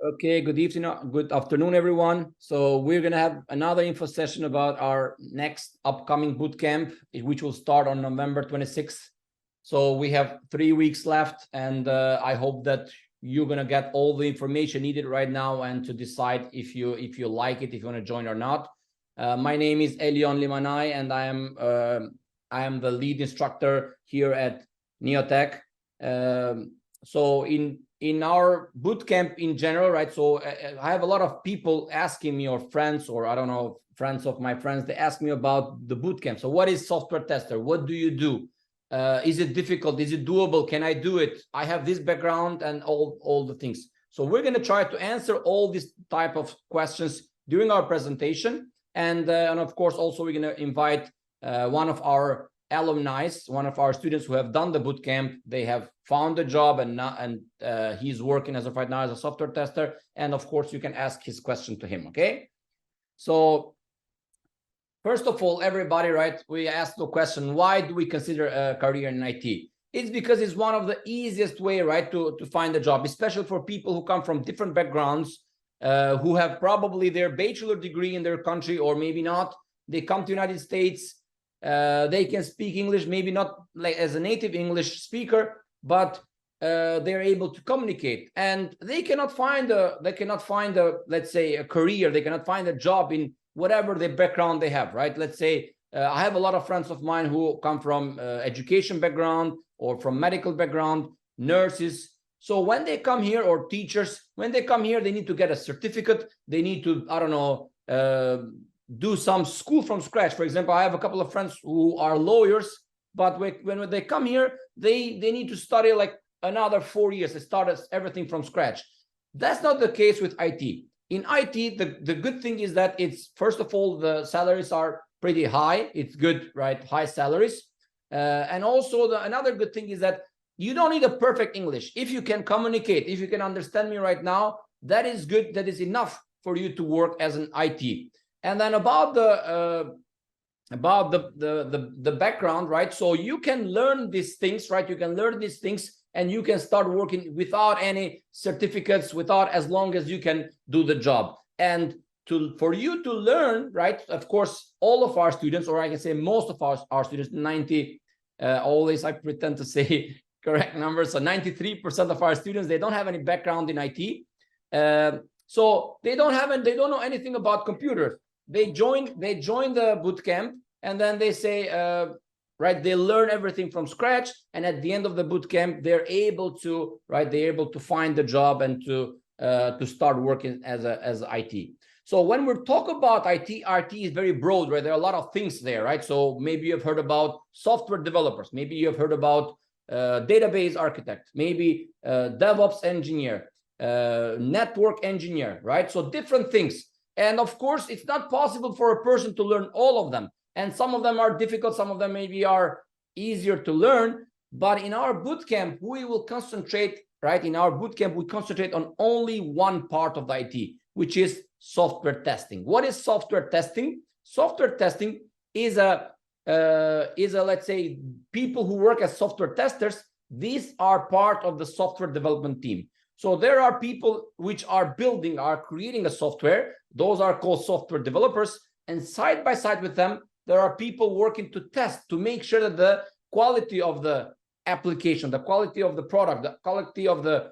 Okay, good evening, good afternoon, everyone. So we're going to have another info session about our next upcoming bootcamp, which will start on November 26th. So we have 3 weeks left, and I hope that you're going to get all the information needed right now and to decide if you like it, if you want to join or not. My name is Elion Limanai, and I am the lead instructor here at Neotech. So in our bootcamp in general, right? So I have a lot of people asking me, or friends, or I don't know, friends of my friends, they ask me about the bootcamp. So what is software tester? What do you do? Is it difficult? Is it doable? Can I do it? I have this background and all the things. So we're going to try to answer all these type of questions during our presentation. And of course, also we're going to invite one of our alumni, one of our students who have done the bootcamp. They have found a job, and he's working as of right now as a software tester. And of course, you can ask his question to him. Okay. So first of all, everybody, right? We asked the question: why do we consider a career in IT? It's because it's one of the easiest way, right, to find a job, especially for people who come from different backgrounds, who have probably their bachelor degree in their country, or maybe not. They come to the United States. They can speak English, maybe not like as a native English speaker, but they're able to communicate, and they cannot find a let's say a career. They cannot find a job in whatever the background they have, right? Let's say I have a lot of friends of mine who come from education background or from medical background, nurses. So when they come here, or teachers, when they come here, they need to get a certificate. They need to, I don't know, do some school from scratch. For example, I have a couple of friends who are lawyers, but when they come here, they need to study like another 4 years. They start everything from scratch. That's not the case with IT. In IT, the good thing is that it's, first of all, the salaries are pretty high. It's good, right? High salaries. And also another good thing is that you don't need a perfect English. If you can communicate, if you can understand me right now, that is good. That is enough for you to work as an IT. And then about the background, right? So you can learn these things, right? You can learn these things, and you can start working without any certificates, as long as you can do the job. And for you to learn, right? Of course, all of our students, or I can say most of our students, 90, always I pretend to say correct numbers. So 93% of our students, they don't have any background in IT. So they don't know anything about computers. They join the bootcamp, and then they say, right, they learn everything from scratch. And at the end of the bootcamp, they're able to find the job and to start working as IT. So when we talk about IT is very broad, right? There are a lot of things there, right? So maybe you've heard about software developers. Maybe you've heard about database architect, maybe DevOps engineer, network engineer, right? So different things. And of course, it's not possible for a person to learn all of them. And some of them are difficult. Some of them maybe are easier to learn. But in our bootcamp, we will concentrate, right? In our bootcamp, we concentrate on only one part of the IT, which is software testing. What is software testing? Software testing is let's say, people who work as software testers. These are part of the software development team. So there are people which are creating a software. Those are called software developers. And side by side with them, there are people working to test, to make sure that the quality of the application, the quality of the product, the quality of the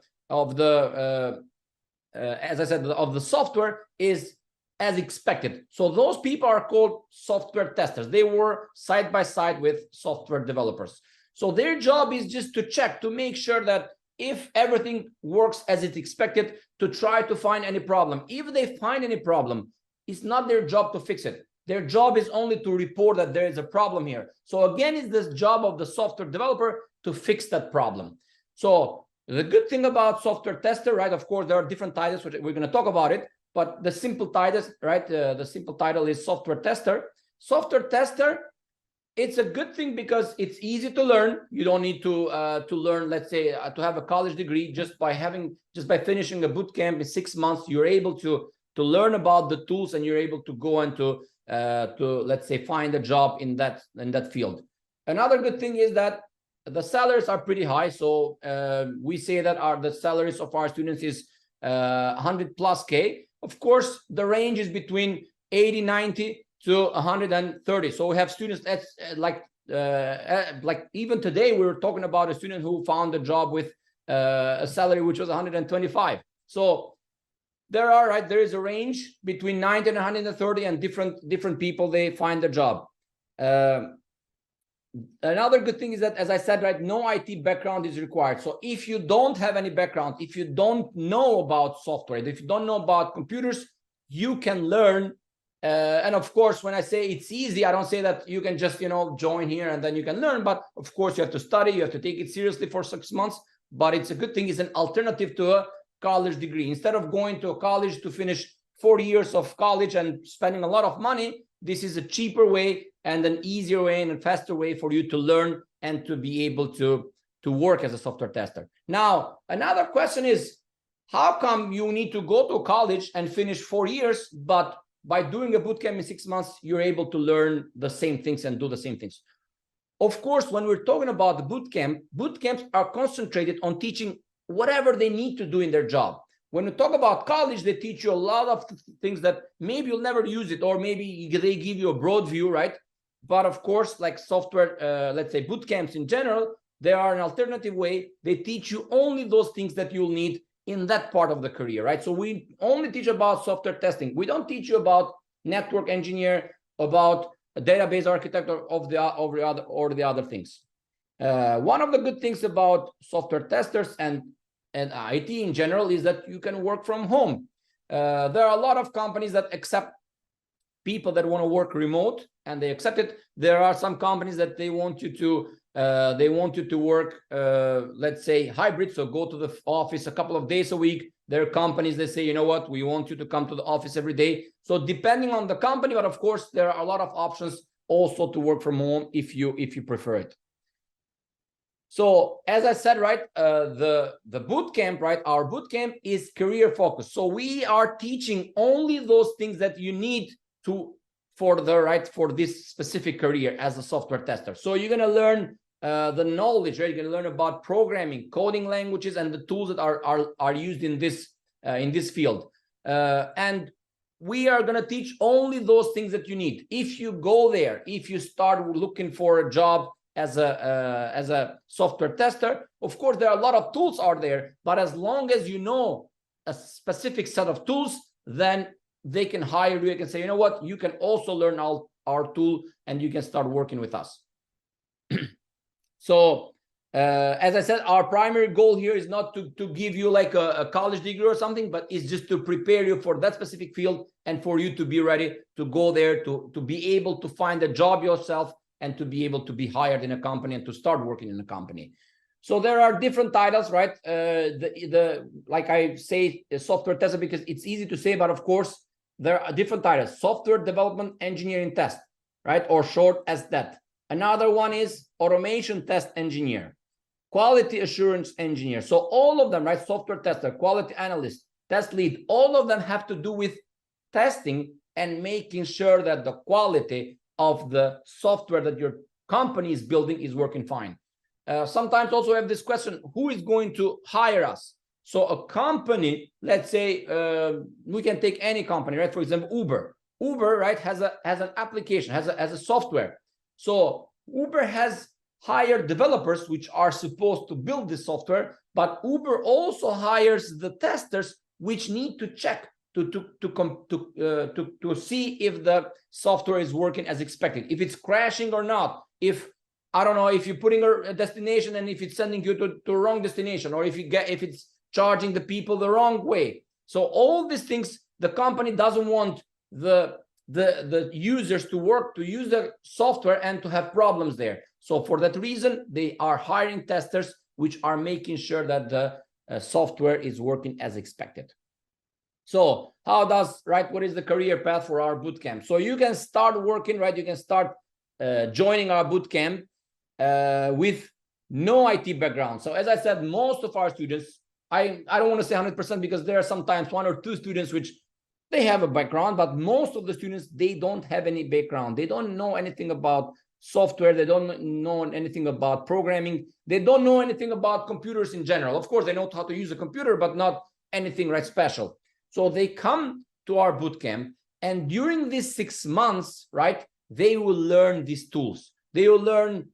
as I said, of the software is as expected. So those people are called software testers. They work side by side with software developers. So their job is just to check, to make sure that if everything works as it's expected, to try to find any problem. If they find any problem, it's not their job to fix it. Their job is only to report that there is a problem here. So again, it's this job of the software developer to fix that problem. So the good thing about software tester, right? Of course, there are different titles, which we're going to talk about it, but the simple titles, right? The simple title is software tester. Software tester, it's a good thing because it's easy to learn. You don't need to learn, let's say, to have a college degree. Just by finishing a boot camp in 6 months, you're able to learn about the tools, and you're able to go and to let's say find a job in that field. Another good thing is that the salaries are pretty high. So we say that the salaries of our students is 100 plus K. Of course, the range is between 80, 90 to 130. So we have students that's like even today, we were talking about a student who found a job with a salary which was 125. So there is a range between 90 and 130, and different people, they find a job. Another good thing is that, as I said, right, no IT background is required. So if you don't have any background, if you don't know about software, if you don't know about computers, you can learn. And of course, when I say it's easy, I don't say that you can just, join here and then you can learn. But of course, you have to study, you have to take it seriously for 6 months. But it's a good thing, it's an alternative to a college degree. Instead of going to a college to finish 4 years of college and spending a lot of money, this is a cheaper way and an easier way and a faster way for you to learn and to be able to work as a software tester. Now, another question is, how come you need to go to college and finish 4 years, but by doing a bootcamp in 6 months, you're able to learn the same things and do the same things? Of course, when we're talking about the bootcamps are concentrated on teaching whatever they need to do in their job. When we talk about college, they teach you a lot of things that maybe you'll never use it, or maybe they give you a broad view, right? But of course, like software, let's say bootcamps in general, they are an alternative way. They teach you only those things that you'll need in that part of the career, right? So we only teach about software testing. We don't teach you about network engineer, about a database architect, or the other things. One of the good things about software testers and IT in general is that you can work from home. There are a lot of companies that accept people that want to work remote, and they accept it. There are some companies that they want you to work, let's say, hybrid, so go to the office a couple of days a week. There are companies that say, you know what, we want you to come to the office every day. So depending on the company, but of course there are a lot of options also to work from home if you prefer it. So as I said, right, the bootcamp, right, our bootcamp is career focused. So we are teaching only those things that you need for this specific career as a software tester. So you're going to learn the knowledge, right? You're going to learn about programming, coding languages, and the tools that are used in this field. And we are going to teach only those things that you need. If you go there, if you start looking for a job as a software tester, of course, there are a lot of tools out there, but as long as you know a specific set of tools, then they can hire you. You can say, you know what, you can also learn our tool and you can start working with us. So as I said, our primary goal here is not to give you like a college degree or something, but it's just to prepare you for that specific field and for you to be ready to go there, to be able to find a job yourself and to be able to be hired in a company and to start working in a company. So there are different titles, right? Like I say, software tester because it's easy to say, but of course, there are different titles: software development engineering test, right? Or short as that. Another one is automation test engineer, quality assurance engineer. So all of them, right? Software tester, quality analyst, test lead, all of them have to do with testing and making sure that the quality of the software that your company is building is working fine. Sometimes also have this question, who is going to hire us? So a company, let's say, we can take any company, right? For example, Uber. Uber, right, has an application, has a software. So Uber has hired developers which are supposed to build this software, but Uber also hires the testers which need to check to see if the software is working as expected, if it's crashing or not, if I don't know, if you're putting a destination and if it's sending you to a wrong destination, or if it's charging the people the wrong way. So all these things, the company doesn't want the users to use the software and to have problems there. So for that reason, they are hiring testers which are making sure that the software is working as expected. So how does, right, what is the career path for our bootcamp? So you can start working, right? You can start joining our bootcamp with no IT background. So as I said, most of our students, I don't want to say 100% because there are sometimes 1 or 2 students which they have a background, but most of the students, they don't have any background. They don't know anything about software. They don't know anything about programming. They don't know anything about computers in general. Of course, they know how to use a computer, but not anything right special. So they come to our bootcamp, and during these 6 months, right, they will learn these tools. They will learn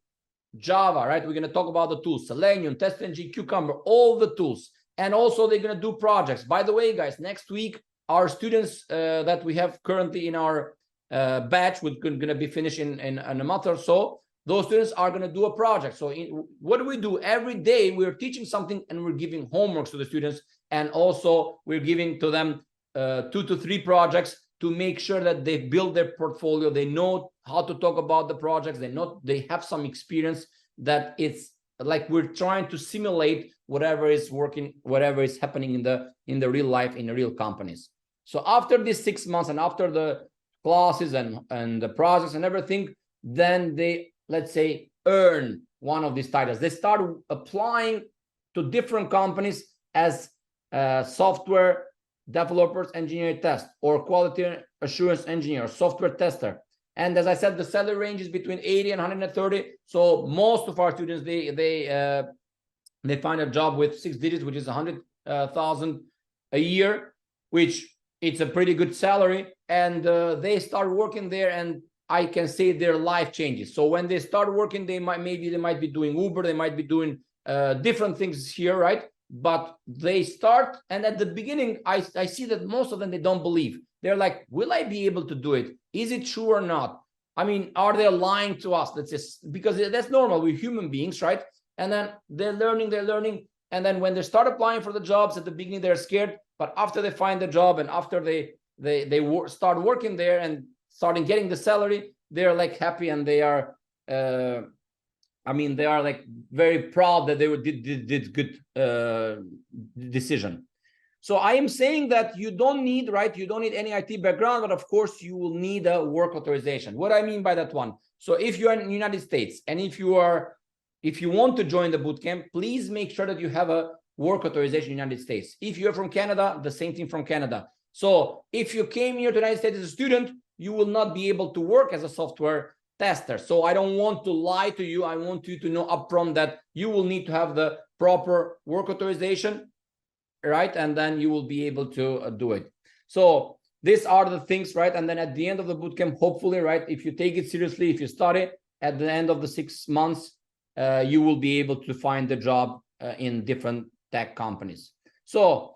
Java, right? We're going to talk about the tools, Selenium, TestNG, Cucumber, all the tools. And also they're going to do projects. By the way, guys, next week, our students that we have currently in our batch, we're going to be finishing in a month or so. Those students are going to do a project. So what do? Every day we're teaching something and we're giving homeworks to the students. And also we're giving to them 2 to 3 projects to make sure that they build their portfolio. They know how to talk about the projects. They have some experience, that it's like we're trying to simulate whatever is working, whatever is happening in the real life, in the real companies. So after these 6 months and after the classes and the projects and everything, then they, let's say, earn one of these titles. They start applying to different companies as software developers, engineer test, or quality assurance engineer, software tester. And as I said, the salary range is between 80 and 130. So most of our students, they find a job with 6 digits, which is 100,000 a year, which it's a pretty good salary. And they start working there, and I can say their life changes. So when they start working, they might be doing Uber, they might be doing different things here, right? But they start, and at the beginning, I see that most of them, they don't believe. They're like, will I be able to do it? Is it true or not? I mean, are they lying to us? That's just because that's normal. We're human beings, right? And then they're learning. And then when they start applying for the jobs, at the beginning, they're scared. But after they find the job and after they start working there and starting getting the salary, they're like happy, and they are they are like very proud that they did good decision. So I am saying that you don't need, right? You don't need any IT background, but of course you will need a work authorization. What I mean by that one? So if you are in the United States, and if you want to join the bootcamp, please make sure that you have a work authorization in the United States. If you're from Canada, the same thing from Canada. So if you came here to the United States as a student, you will not be able to work as a software tester. So I don't want to lie to you. I want you to know upfront that you will need to have the proper work authorization, right? And then you will be able to do it. So these are the things, right? And then at the end of the bootcamp, hopefully, right, if you take it seriously, if you study, at the end of the 6 months, you will be able to find the job in different tech companies. So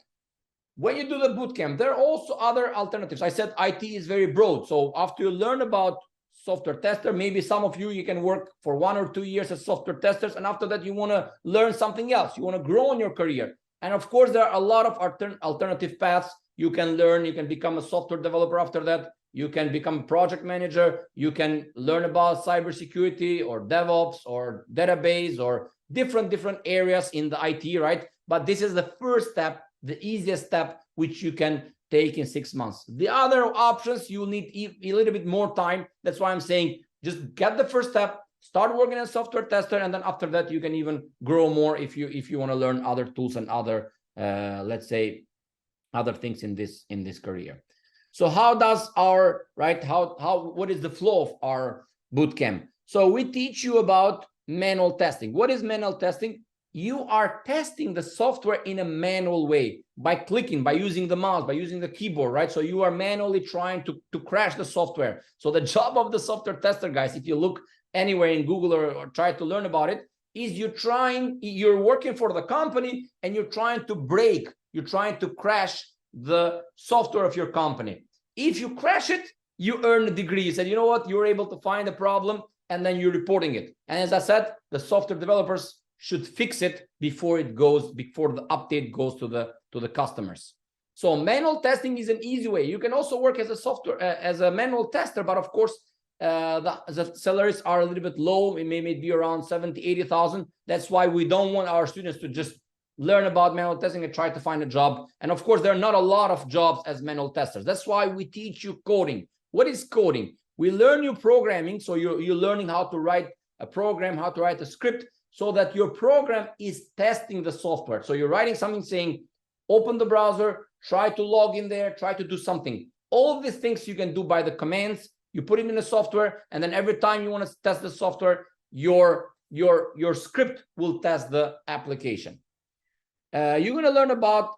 when you do the bootcamp, there are also other alternatives. I said IT is very broad. So after you learn about software tester, maybe some of you can work for 1 or 2 years as software testers, and after that you want to learn something else. You want to grow in your career. And of course, there are a lot of alternative paths. You can learn, you can become a software developer after that. You can become a project manager. You can learn about cybersecurity or DevOps or database or different areas in the IT, right? But this is the first step, the easiest step, which you can take in 6 months. The other options, you need a little bit more time. That's why I'm saying just get the first step, start working as a software tester, and then after that you can even grow more if you want to learn other tools and other let's say other things in this career. So how does our, right, what is the flow of our bootcamp? So we teach you about manual testing. What is manual testing? You are testing the software in a manual way by clicking, by using the mouse, by using the keyboard, right? So you are manually trying to crash the software. So the job of the software tester, guys, if you look anywhere in Google or try to learn about it, is you're working for the company and you're trying to crash the software of your company. If you crash it, you earn a degree. You said, you know what, you're able to find a problem and then you're reporting it. And as I said, the software developers should fix it before the update goes to the customers. So manual testing is an easy way. You can also work as a manual tester, but of course the salaries are a little bit low. It may be around 70,000, 80,000. That's why we don't want our students to just learn about manual testing and try to find a job. And of course, there are not a lot of jobs as manual testers. That's why we teach you coding. What is coding? We learn you programming. So you're learning how to write a program, how to write a script, so that your program is testing the software. So you're writing something saying, open the browser, try to log in there, try to do something. All these things you can do by the commands. You put it in the software, and then every time you want to test the software, your script will test the application. You're going to learn about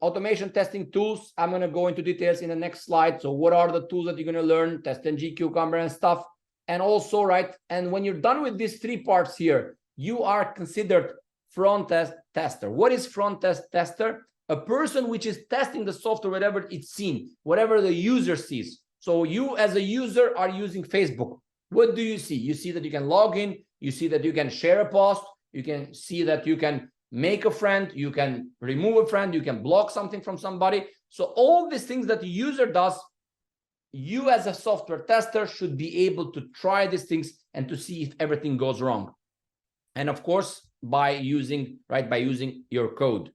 automation testing tools. I'm going to go into details in the next slide. So what are the tools that you're going to learn? TestNG, Cucumber, and stuff. And also, right, and when you're done with these 3 parts here, you are considered front tester. What is front tester? A person which is testing the software, whatever it's seen, whatever the user sees. So you as a user are using Facebook. What do you see? You see that you can log in. You see that you can share a post. You can see that you can make a friend. You can remove a friend. You can block something from somebody. So all these things that the user does, you as a software tester should be able to try these things and to see if everything goes wrong. And of course, by using your code.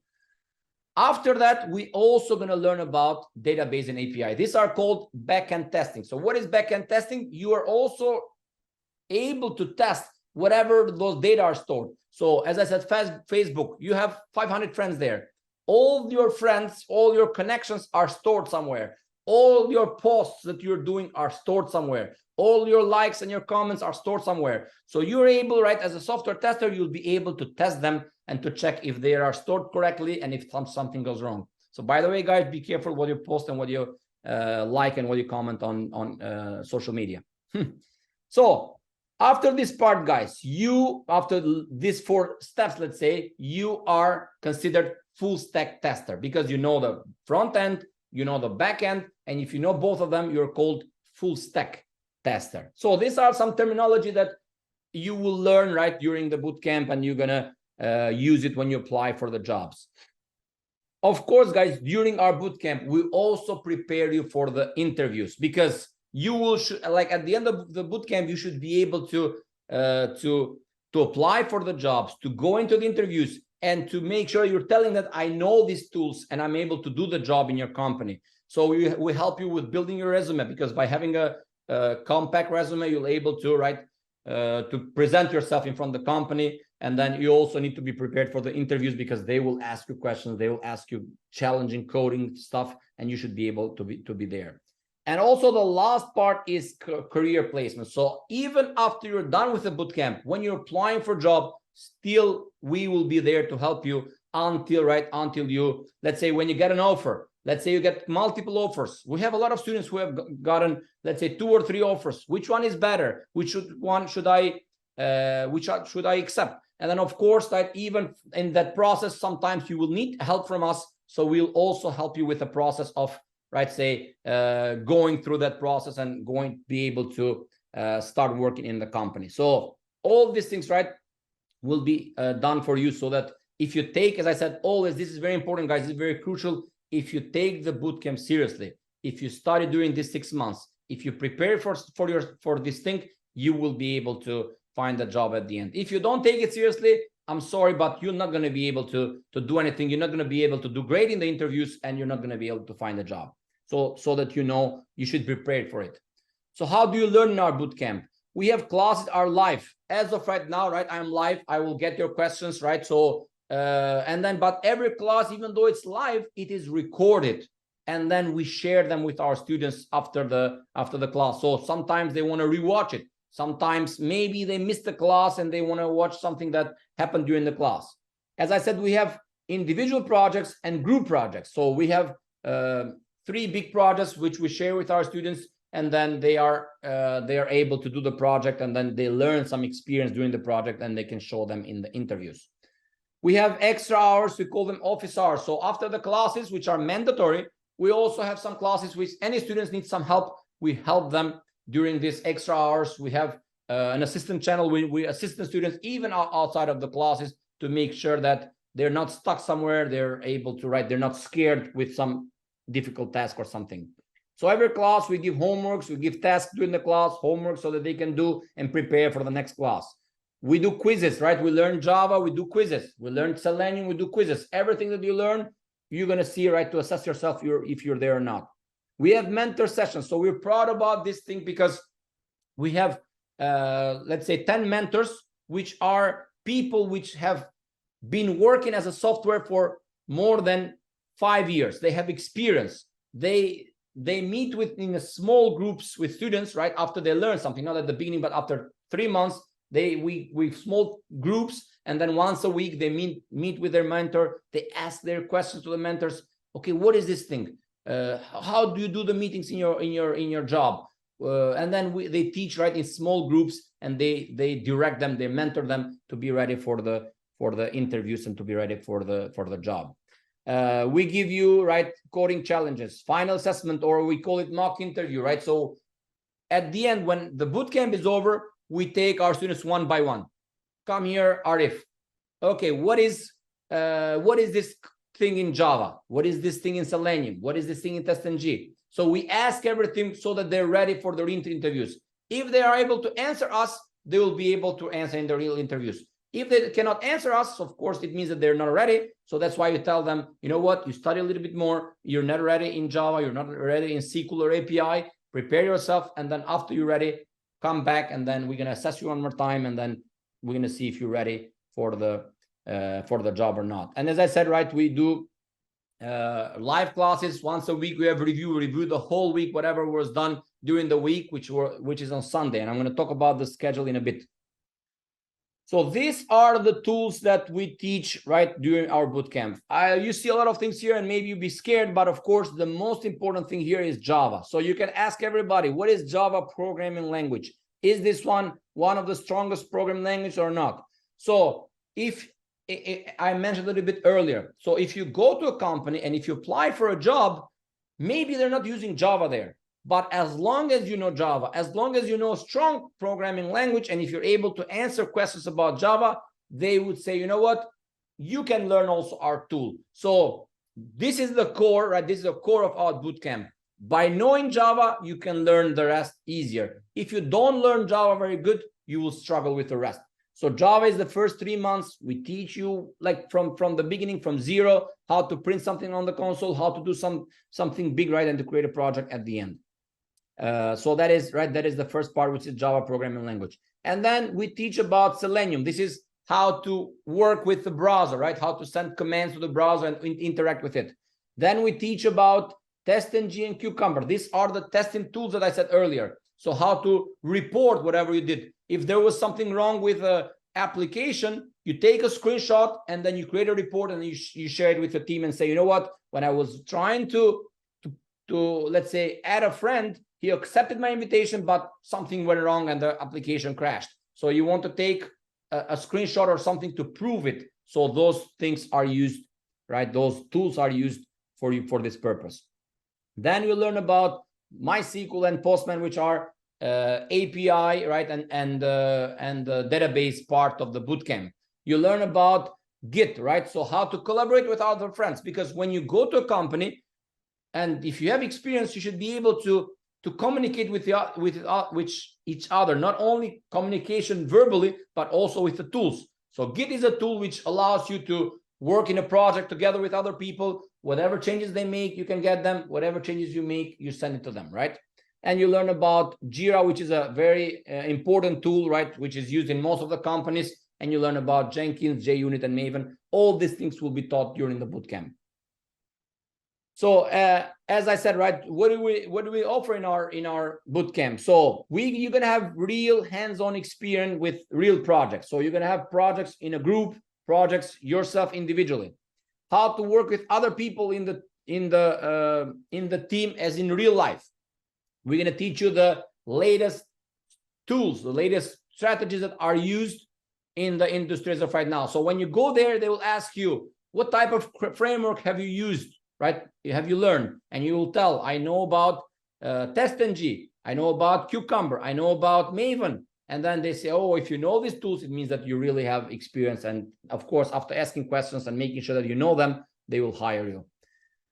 After that, we also going to learn about database and API. These are called backend testing. So what is backend testing? You are also able to test whatever those data are stored. So as I said, Facebook, you have 500 friends there. All your friends, all your connections are stored somewhere. All your posts that you're doing are stored somewhere. All your likes and your comments are stored somewhere. So you're able, right, as a software tester, you'll be able to test them and to check if they are stored correctly and if something goes wrong. So by the way, guys, be careful what you post and what you like and what you comment on social media. So after this part, guys, after these 4 steps, let's say, you are considered full stack tester because you know the front end, you know the back end, and if you know both of them, you're called full stack tester. So these are some terminology that you will learn right during the bootcamp, and you're gonna use it when you apply for the jobs. Of course, guys, during our bootcamp, we also prepare you for the interviews because you will like at the end of the bootcamp, you should be able to apply for the jobs, to go into the interviews, and to make sure you're telling that I know these tools and I'm able to do the job in your company. So we help you with building your resume, because by having a compact resume, you're able to to present yourself in front of the company. And then you also need to be prepared for the interviews, because they will ask you questions, they will ask you challenging coding stuff, and you should be able to be there. And also the last part is career placement. So even after you're done with the bootcamp, when you're applying for a job, still we will be there to help you until you, let's say, when you get an offer. Let's say you get multiple offers. We have a lot of students who have gotten, let's say, 2 or 3 offers. Which one is better? Which one should I accept? And then, of course, that even in that process, sometimes you will need help from us. So we'll also help you with the process of, going through that process and going to be able to start working in the company. So all these things, will be done for you, so that if you take, as I said, always, this is very important, guys, this is very crucial. If you take the bootcamp seriously, if you study during these 6 months, if you prepare for this thing, you will be able to find a job at the end. If you don't take it seriously, I'm sorry, but you're not going to be able to do anything. You're not going to be able to do great in the interviews, and you're not going to be able to find a job. So that you should be prepared for it. So how do you learn in our bootcamp? We have classes are live. As of right now, I'm live. I will get your questions, So and then, but every class, even though it's live, it is recorded, and then we share them with our students after the class. So sometimes they want to rewatch it. Sometimes maybe they missed the class and they want to watch something that happened during the class. As I said, we have individual projects and group projects. So we have 3 big projects which we share with our students, and then they are able to do the project, and then they learn some experience during the project, and they can show them in the interviews. We have extra hours, we call them office hours. So after the classes, which are mandatory, we also have some classes which any students need some help. We help them during these extra hours. We have an assistant channel. We assist the students even outside of the classes to make sure that they're not stuck somewhere. They're able to write. They're not scared with some difficult task or something. So every class, we give homeworks, we give tasks during the class, homework, so that they can do and prepare for the next class. We do quizzes, We learn Java, we do quizzes. We learn Selenium, we do quizzes. Everything that you learn, you're going to see, to assess yourself if you're there or not. We have mentor sessions. So we're proud about this thing, because we have, let's say, 10 mentors, which are people which have been working as a software for more than 5 years. They have experience. They meet in small groups with students, after they learn something, not at the beginning, but after 3 months. We small groups, and then once a week they meet with their mentor. They ask their questions to the mentors. Okay, what is this thing? How do you do the meetings in your job? And then they teach, right, in small groups, and they direct them, they mentor them to be ready for the interviews and to be ready for the job. We give you, right, coding challenges, final assessment, or we call it mock interview, right? So at the end, when the bootcamp is over, we take our students one by one. Come here, Arif. Okay, what is this thing in Java? What is this thing in Selenium? What is this thing in TestNG? So we ask everything so that they're ready for the real interviews. If they are able to answer us, they will be able to answer in the real interviews. If they cannot answer us, of course, it means that they're not ready. So that's why you tell them, you know what, you study a little bit more. You're not ready in Java. You're not ready in SQL or API. Prepare yourself. And then after you're ready, come back, and then we're going to assess you one more time. And then we're going to see if you're ready for the job or not. And as I said, right, we do live classes once a week. We have review the whole week, whatever was done during the week, which is on Sunday. And I'm going to talk about the schedule in a bit. So these are the tools that we teach, right, during our bootcamp. You see a lot of things here, and maybe you'll be scared, but of course, the most important thing here is Java. So you can ask everybody, what is Java programming language? Is this one of the strongest programming languages or not? So if I mentioned a little bit earlier, so if you go to a company and if you apply for a job, maybe they're not using Java there. But as long as you know Java, as long as you know a strong programming language, and if you're able to answer questions about Java, they would say, you know what, you can learn also our tool. So this is the core, right? This is the core of our bootcamp. By knowing Java, you can learn the rest easier. If you don't learn Java very good, you will struggle with the rest. So Java is the first 3 months. We teach you, like from the beginning, from zero, how to print something on the console, how to do something big, right, and to create a project at the end. So that is right. That is the first part, which is Java programming language. And then we teach about Selenium. This is how to work with the browser, right? How to send commands to the browser and interact with it. Then we teach about TestNG and Cucumber. These are the testing tools that I said earlier. So how to report whatever you did. If there was something wrong with the application, you take a screenshot and then you create a report and you share it with the team and say, you know what, when I was trying to let's say add a friend, he accepted my invitation, but something went wrong and the application crashed. So you want to take a screenshot or something to prove it. So those things are used, right? Those tools are used for you for this purpose. Then you learn about MySQL and Postman, which are API, right, and the database part of the bootcamp. You learn about Git, right? So how to collaborate with other friends, because when you go to a company, and if you have experience, you should be able to communicate with each other, not only communication verbally, but also with the tools. So Git is a tool which allows you to work in a project together with other people. Whatever changes they make, you can get them. Whatever changes you make, you send it to them, right? And you learn about Jira, which is a very important tool, right, which is used in most of the companies. And you learn about Jenkins, JUnit, and Maven. All these things will be taught during the bootcamp. So as I said, right, what do we offer in our bootcamp? So you're gonna have real hands-on experience with real projects. So you're gonna have projects in a group, projects yourself individually. How to work with other people in the team as in real life. We're gonna teach you the latest tools, the latest strategies that are used in the industry as of right now. So when you go there, they will ask you, what type of framework have you used? Right? Have you learned? And you will tell, I know about TestNG, I know about Cucumber, I know about Maven. And then they say, oh, if you know these tools, it means that you really have experience. And of course, after asking questions and making sure that you know them, they will hire you.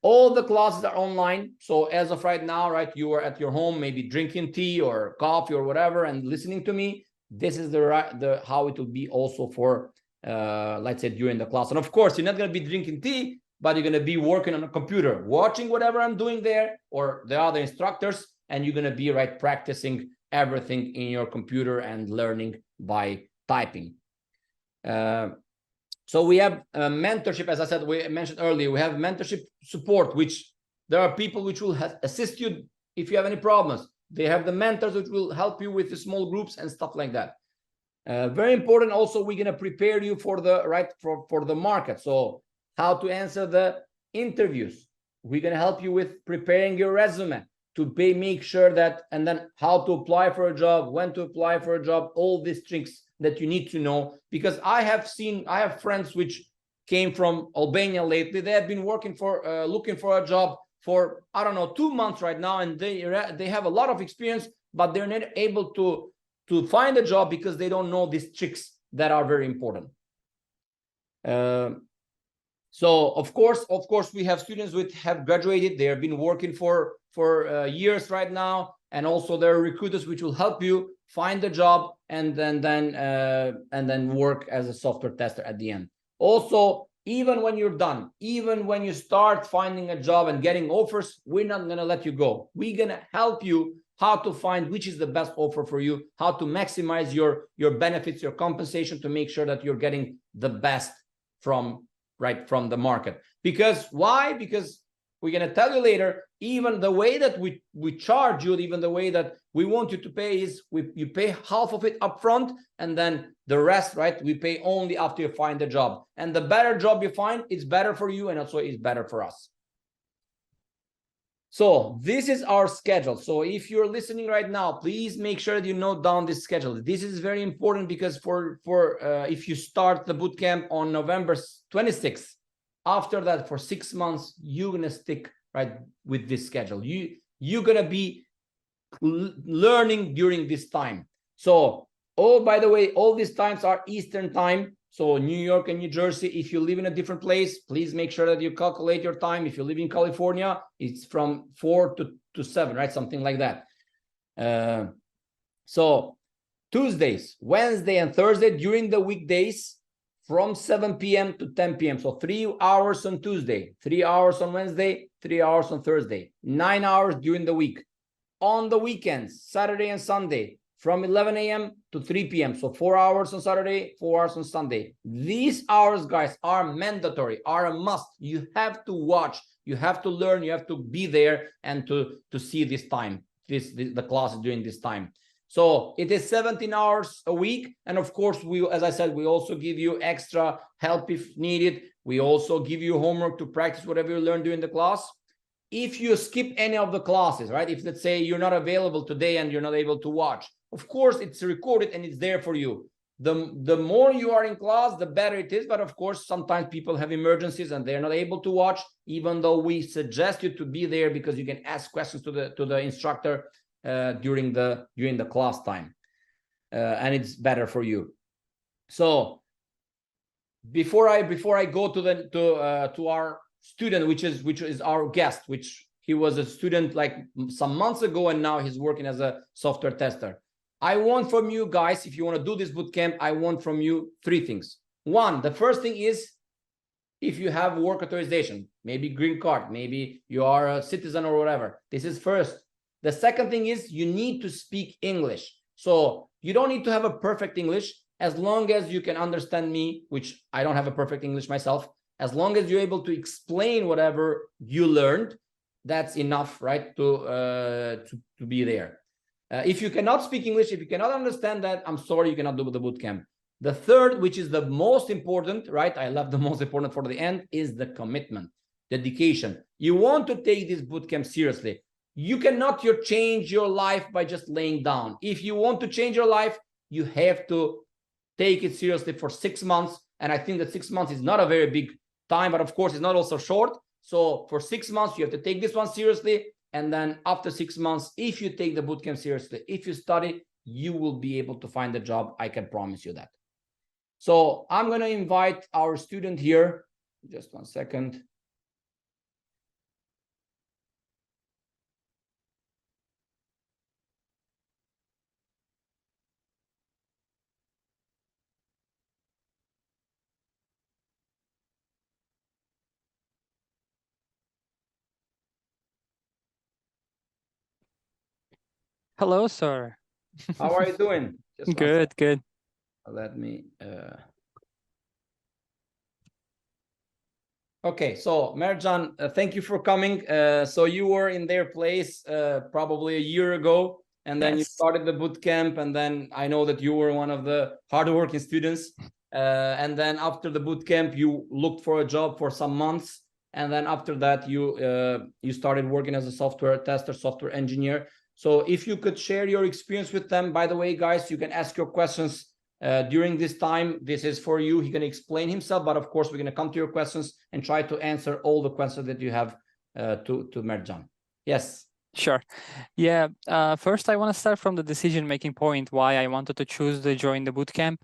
All the classes are online. So as of right now, right, you are at your home, maybe drinking tea or coffee or whatever, and listening to me. This is the how it will be also for, let's say, during the class. And of course, you're not going to be drinking tea, but you're going to be working on a computer, watching whatever I'm doing there or the other instructors, and you're going to be, right, practicing everything in your computer and learning by typing. So we have mentorship, as I said, we mentioned earlier, we have mentorship support, which there are people which will assist you if you have any problems. They have the mentors which will help you with the small groups and stuff like that. Very important. Also, we're going to prepare you for the for the market. So how to answer the interviews. We're going to help you with preparing your resume to make sure that, and then how to apply for a job, when to apply for a job, all these tricks that you need to know. Because I have friends which came from Albania lately. They have been working for looking for a job for, I don't know, 2 months right now, and they have a lot of experience, but they're not able to find a job because they don't know these tricks that are very important. So of course we have students which have graduated. They have been working for years right now, and also there are recruiters which will help you find a job and then work as a software tester at the end. Also, even when you're done, even when you start finding a job and getting offers, we're not going to let you go. We're going to help you how to find which is the best offer for you, how to maximize your benefits, your compensation, to make sure that you're getting the best from the market. Because why? Because we're going to tell you later, even the way that we charge you, even the way that we want you to pay is you pay half of it upfront, and then the rest, we pay only after you find the job. And the better job you find, it's better for you, and also it's better for us. So this is our schedule. So if you're listening right now, please make sure that you note down this schedule. This is very important, because for if you start the bootcamp on November 26th, after that for 6 months, you're gonna stick with this schedule. You're gonna be learning during this time. So, oh, by the way, all these times are Eastern time. So New York and New Jersey, if you live in a different place, please make sure that you calculate your time. If you live in California, it's from 4 to 7, something like that. So Tuesdays, Wednesday, and Thursday during the weekdays from 7 p.m. to 10 p.m. So 3 hours on Tuesday, 3 hours on Wednesday, 3 hours on Thursday, 9 hours during the week. On the weekends, Saturday and Sunday, from 11 a.m. to 3 p.m. So 4 hours on Saturday, 4 hours on Sunday. These hours, guys, are mandatory, are a must. You have to watch, you have to learn, you have to be there and to see this time, the classes during this time. So it is 17 hours a week. And of course, as I said, we also give you extra help if needed. We also give you homework to practice whatever you learn during the class. If you skip any of the classes, if let's say you're not available today and you're not able to watch, of course it's recorded and it's there for you. The more you are in class, the better it is. But of course, sometimes people have emergencies and they're not able to watch, even though we suggest you to be there, because you can ask questions to the instructor during the class time, and it's better for you. So before I go to our student, which is our guest, which he was a student like some months ago, and now he's working as a software tester. I want from you guys, if you want to do this bootcamp, I want from you 3 things. One, the first thing is, if you have work authorization, maybe green card, maybe you are a citizen or whatever, this is first. The second thing is, you need to speak English. So you don't need to have a perfect English, as long as you can understand me, which I don't have a perfect English myself. As long as you're able to explain whatever you learned, that's enough, to be there. If you cannot speak English, if you cannot understand that, I'm sorry, you cannot do the bootcamp. The third, which is the most important, I left the most important for the end, is the commitment, dedication. You want to take this bootcamp seriously. You cannot change your life by just laying down. If you want to change your life, you have to take it seriously for 6 months. And I think that 6 months is not a very big time, but of course it's not also short. So for 6 months, you have to take this one seriously. And then after 6 months, if you take the bootcamp seriously, if you study, you will be able to find a job. I can promise you that. So I'm going to invite our student here. Just 1 second. Hello, sir. How are you doing? Just good, good. Let me. Okay, so Merjan, thank you for coming. So you were in their place probably a year ago, and then you Yes. started the bootcamp, and then I know that you were one of the hardworking students. And then after the bootcamp, you looked for a job for some months, and then after that, you started working as a software tester, software engineer. So if you could share your experience with them. By the way, guys, you can ask your questions during this time. This is for you. He can explain himself, but of course, we're going to come to your questions and try to answer all the questions that you have to Mertjan. Yes. Sure. Yeah. First, I want to start from the decision-making point, why I wanted to choose to join the bootcamp.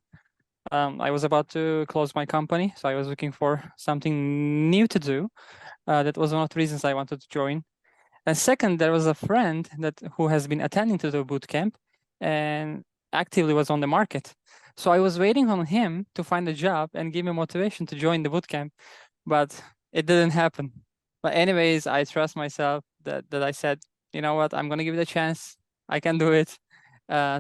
I was about to close my company, so I was looking for something new to do. That was one of the reasons I wanted to join. And second, there was a friend who has been attending to the bootcamp and actively was on the market. So I was waiting on him to find a job and give me motivation to join the bootcamp, but it didn't happen. But anyways, I trust myself that I said, you know what, I'm going to give it a chance. I can do it.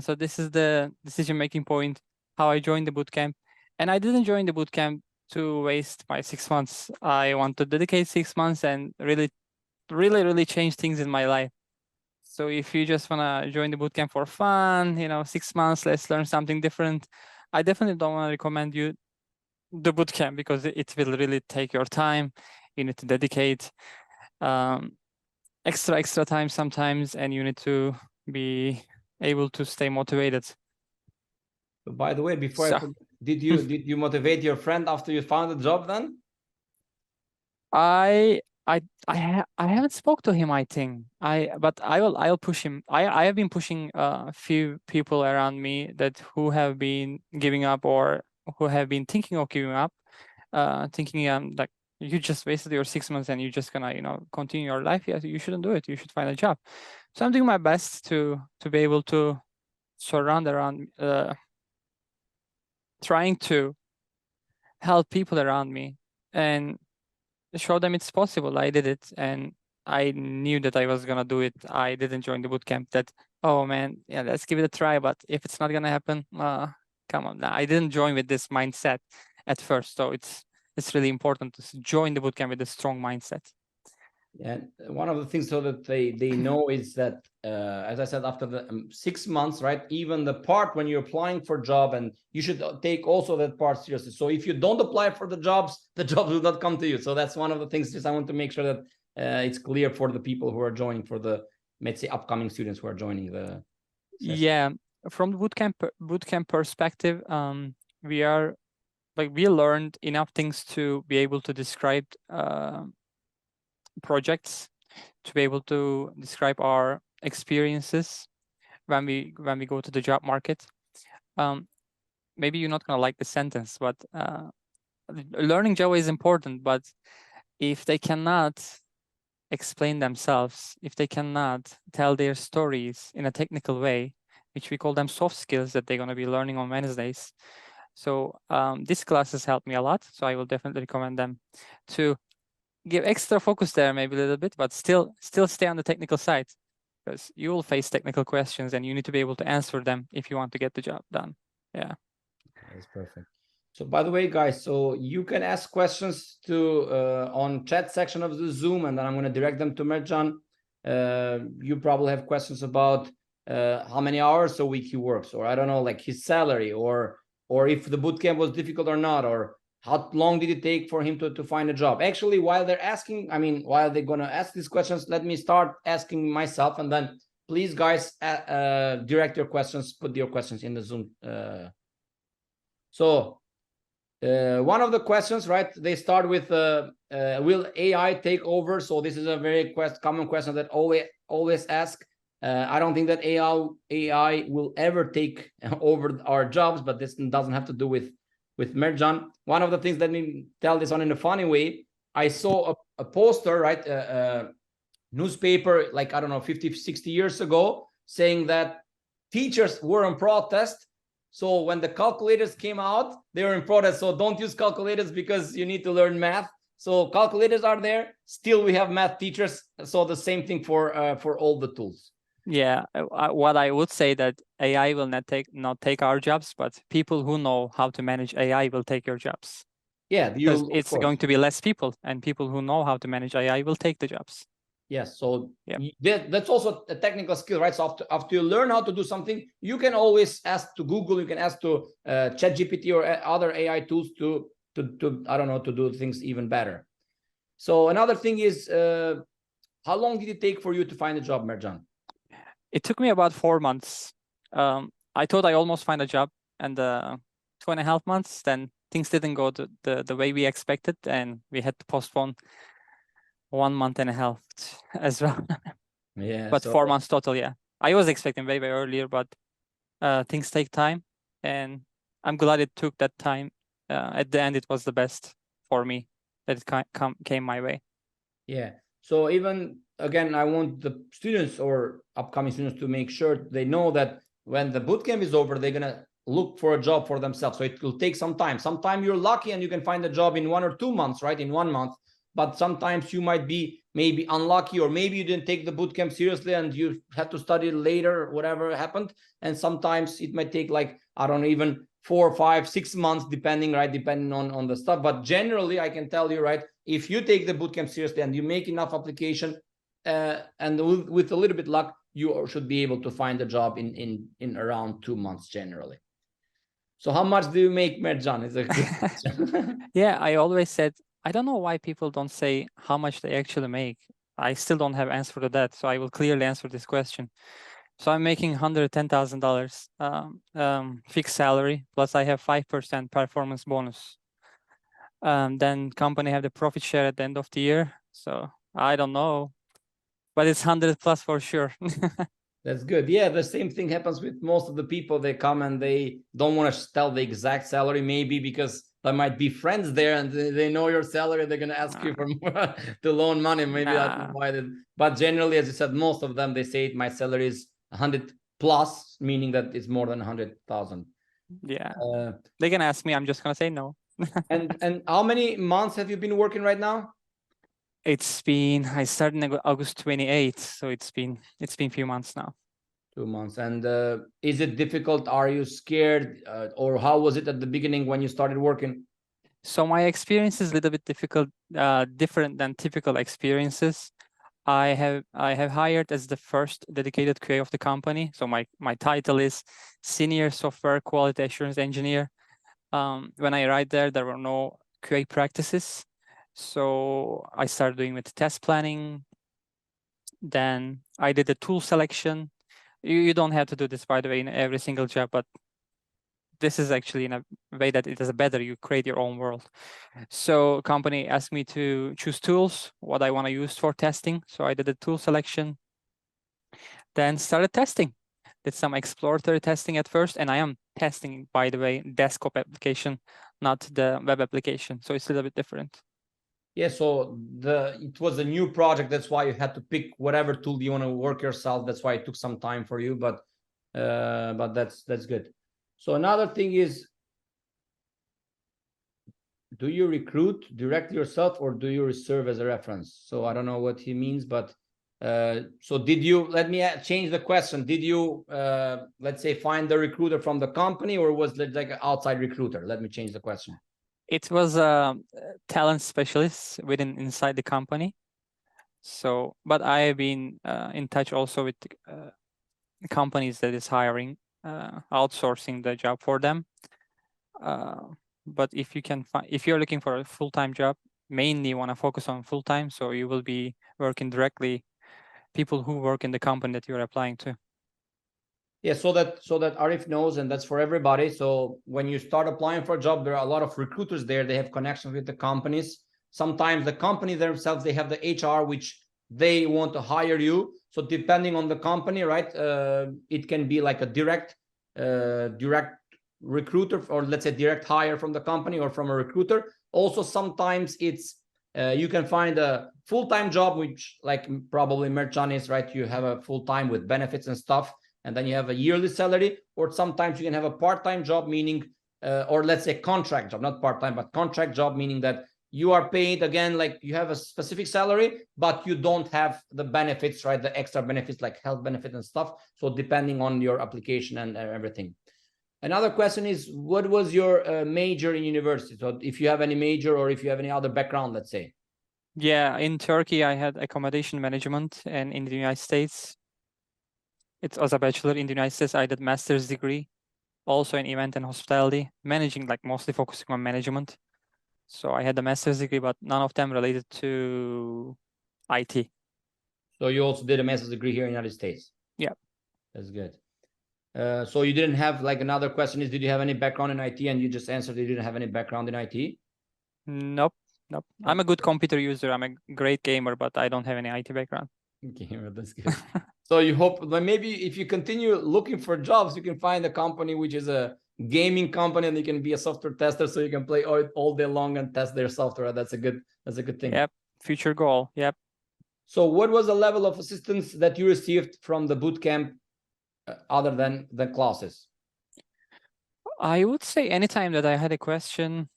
So this is the decision-making point, how I joined the bootcamp. And I didn't join the bootcamp to waste my 6 months. I want to dedicate 6 months and really change things in my life. So if you just want to join the bootcamp for fun, 6 months, let's learn something different, I definitely don't want to recommend you the bootcamp, because it will really take your time. You need to dedicate extra time sometimes, and you need to be able to stay motivated. By the way, before I forget, did you motivate your friend after you found a job then? I haven't spoke to him, I think. But I'll push him. I have been pushing a few people around me who have been giving up, or who have been thinking of giving up, thinking like, you just wasted your 6 months and you're just gonna continue your life. Yeah, you shouldn't do it. You should find a job. So I'm doing my best to be able to surround around, trying to help people around me and show them it's possible. I did it, and I knew that I was gonna do it. I didn't join the bootcamp that, oh man, yeah, let's give it a try, but if it's not gonna happen, come on. I didn't join with this mindset at first, so it's really important to join the bootcamp with a strong mindset. Yeah, one of the things so that they know is that, as I said, after the 6 months, right? Even the part when you're applying for a job, and you should take also that part seriously. So if you don't apply for the jobs will not come to you. So that's one of the things. Just I want to make sure that it's clear for the people who are joining, for the, let's say, upcoming students who are joining the session. Yeah, from the bootcamp perspective, we learned enough things to be able to describe projects, to be able to describe our experiences when we go to the job market. Maybe you're not gonna like the sentence, but learning Java is important. But if they cannot explain themselves, if they cannot tell their stories in a technical way, which we call them soft skills that they're gonna be learning on Wednesdays. So this class has helped me a lot. So I will definitely recommend them to give extra focus there, maybe a little bit, but still stay on the technical side, because you will face technical questions and you need to be able to answer them if you want to get the job done. Yeah. That's perfect. So by the way, guys, so you can ask questions to on chat section of the Zoom, and then I'm going to direct them to Mertjan. You probably have questions about how many hours a week he works, or I don't know, like his salary, or if the bootcamp was difficult or not, or how long did it take for him to find a job. Actually, while they're asking, while they're going to ask these questions, let me start asking myself, and then please, guys, direct your questions, put your questions in the Zoom. So one of the questions, right, they start with, will AI take over? So this is a very common question that always ask. I don't think that AI will ever take over our jobs, but this doesn't have to do with Mertjan. One of the things, let me tell this on in a funny way. I saw a poster, right, newspaper, like, I don't know, 50, 60 years ago, saying that teachers were in protest. So when the calculators came out, they were in protest. So don't use calculators because you need to learn math. So calculators are there. Still, we have math teachers. So the same thing for all the tools. Yeah, what I would say that AI will not take our jobs, but people who know how to manage AI will take your jobs. Yeah, because it's going to be less people, and people who know how to manage AI will take the jobs. Yes, so Yep. that's also a technical skill, right? So after you learn how to do something, you can always ask to Google, you can ask to ChatGPT or other AI tools to I don't know, to do things even better. So another thing is, how long did it take for you to find a job, Merjan? It took me about 4 months. I thought I almost find a job, and 2.5 months, then things didn't go the way we expected, and we had to postpone 1.5 months as well. Yeah, But so 4 months total, yeah. I was expecting way earlier, but things take time, and I'm glad it took that time. At the end, it was the best for me that it came my way. yeah. So even again, I want the students or upcoming students to make sure they know that when the bootcamp is over, they're gonna look for a job for themselves. So it will take some time. Sometimes you're lucky and you can find a job in 1 or 2 months, right? In 1 month. But sometimes you might be maybe unlucky, or maybe you didn't take the bootcamp seriously and you had to study later, whatever happened. And sometimes it might take like, I don't know, even 4, 5, 6 months, depending, right? Depending on the stuff. But generally, I can tell you, right? If you take the bootcamp seriously and you make enough application, and with a little bit luck, you should be able to find a job in around 2 months generally. So how much do you make, Merjan? Is a good question. Yeah, I always said, I don't know why people don't say how much they actually make. I still don't have answer to that, so I will clearly answer this question. So I'm making $110,000 fixed salary, plus I have 5% performance bonus. Then company have the profit share at the end of the year. So I don't know, but it's 100 plus for sure. That's good. Yeah, the same thing happens with most of the people. They come and they don't want to tell the exact salary, maybe because there might be friends there and they know your salary. They're going to ask you for more to loan money. Maybe that's Nah. why. But generally, as you said, most of them, they say my salary is 100 plus, meaning that it's more than 100,000. Yeah. They can ask me. I'm just going to say no. And how many months have you been working right now? I started in August 28th, so it's been a few months now. 2 months. And is it difficult? Are you scared? Or how was it at the beginning when you started working? So my experience is a little bit different than typical experiences. I have hired as the first dedicated QA of the company. So my title is Senior Software Quality Assurance Engineer. When I arrived there were no QA practices. So I started doing with test planning. Then I did the tool selection. You don't have to do this, by the way, in every single job, but this is actually in a way that it is better. You create your own world. So company asked me to choose tools, what I want to use for testing. So I did the tool selection, then started testing. Did some exploratory testing at first, and I am testing, by the way, desktop application, not the web application. So it's a little bit different. Yeah, so it was a new project. That's why you had to pick whatever tool you want to work yourself. That's why it took some time for you, but that's good. So another thing is, do you recruit directly yourself or do you serve as a reference? So I don't know what he means, but so did you, let me change the question. Did you, let's say, find the recruiter from the company, or was it like an outside recruiter? Let me change the question. It was a talent specialist inside the company. So, but I have been in touch also with companies that is hiring, outsourcing the job for them. But if you're looking for a full-time job, mainly want to focus on full-time, so you will be working directly people who work in the company that you're applying to. Yeah, so that Arif knows, and that's for everybody. So when you start applying for a job, there are a lot of recruiters there. They have connections with the companies. Sometimes the company themselves, they have the HR, which they want to hire you. So depending on the company, right, it can be like a direct recruiter, or let's say direct hire from the company or from a recruiter. Also, sometimes it's you can find a full-time job, which like probably Merchan is, right? You have a full-time with benefits and stuff, and then you have a yearly salary. Or sometimes you can have a part-time job, meaning or let's say contract job, not part-time, but contract job, meaning that you are paid again, like you have a specific salary, but you don't have the benefits, right? The extra benefits like health benefit and stuff. So depending on your application and everything. Another question is, what was your major in university? So if you have any major, or if you have any other background, let's say. Yeah, in Turkey, I had accommodation management, and in the United States, it was a bachelor. In the United States, I did master's degree, also in event and hospitality, managing, like mostly focusing on management. So I had a master's degree, but none of them related to IT. So you also did a master's degree here in the United States. Yeah. That's good. So you didn't have, like, another question is, did you have any background in IT? And you just answered you didn't have any background in IT. Nope. Nope. I'm a good computer user. I'm a great gamer, but I don't have any IT background. Okay, well, that's good. So you hope that maybe if you continue looking for jobs, you can find a company which is a gaming company, and you can be a software tester, so you can play all day long and test their software. That's a good thing. Yep. Future goal. Yep. So what was the level of assistance that you received from the bootcamp, other than the classes? I would say anytime that I had a question,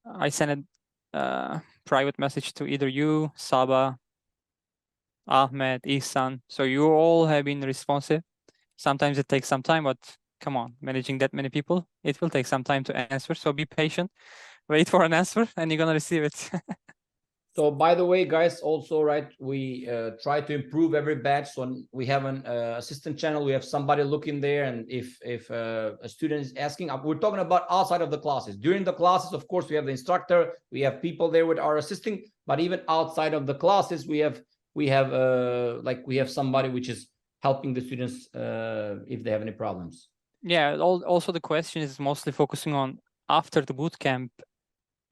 I sent a private message to either you, Saba, Ahmed, Ihsan. So you all have been responsive. Sometimes it takes some time, but come on, managing that many people, it will take some time to answer. So be patient, wait for an answer, and you're gonna receive it. So by the way, guys, also, right, we try to improve every batch. So we have an assistant channel. We have somebody looking there, and if a student is asking, we're talking about outside of the classes. During the classes, of course, we have the instructor, we have people there with our assisting, but even outside of the classes, we have somebody which is helping the students if they have any problems. Yeah, also the question is mostly focusing on after the bootcamp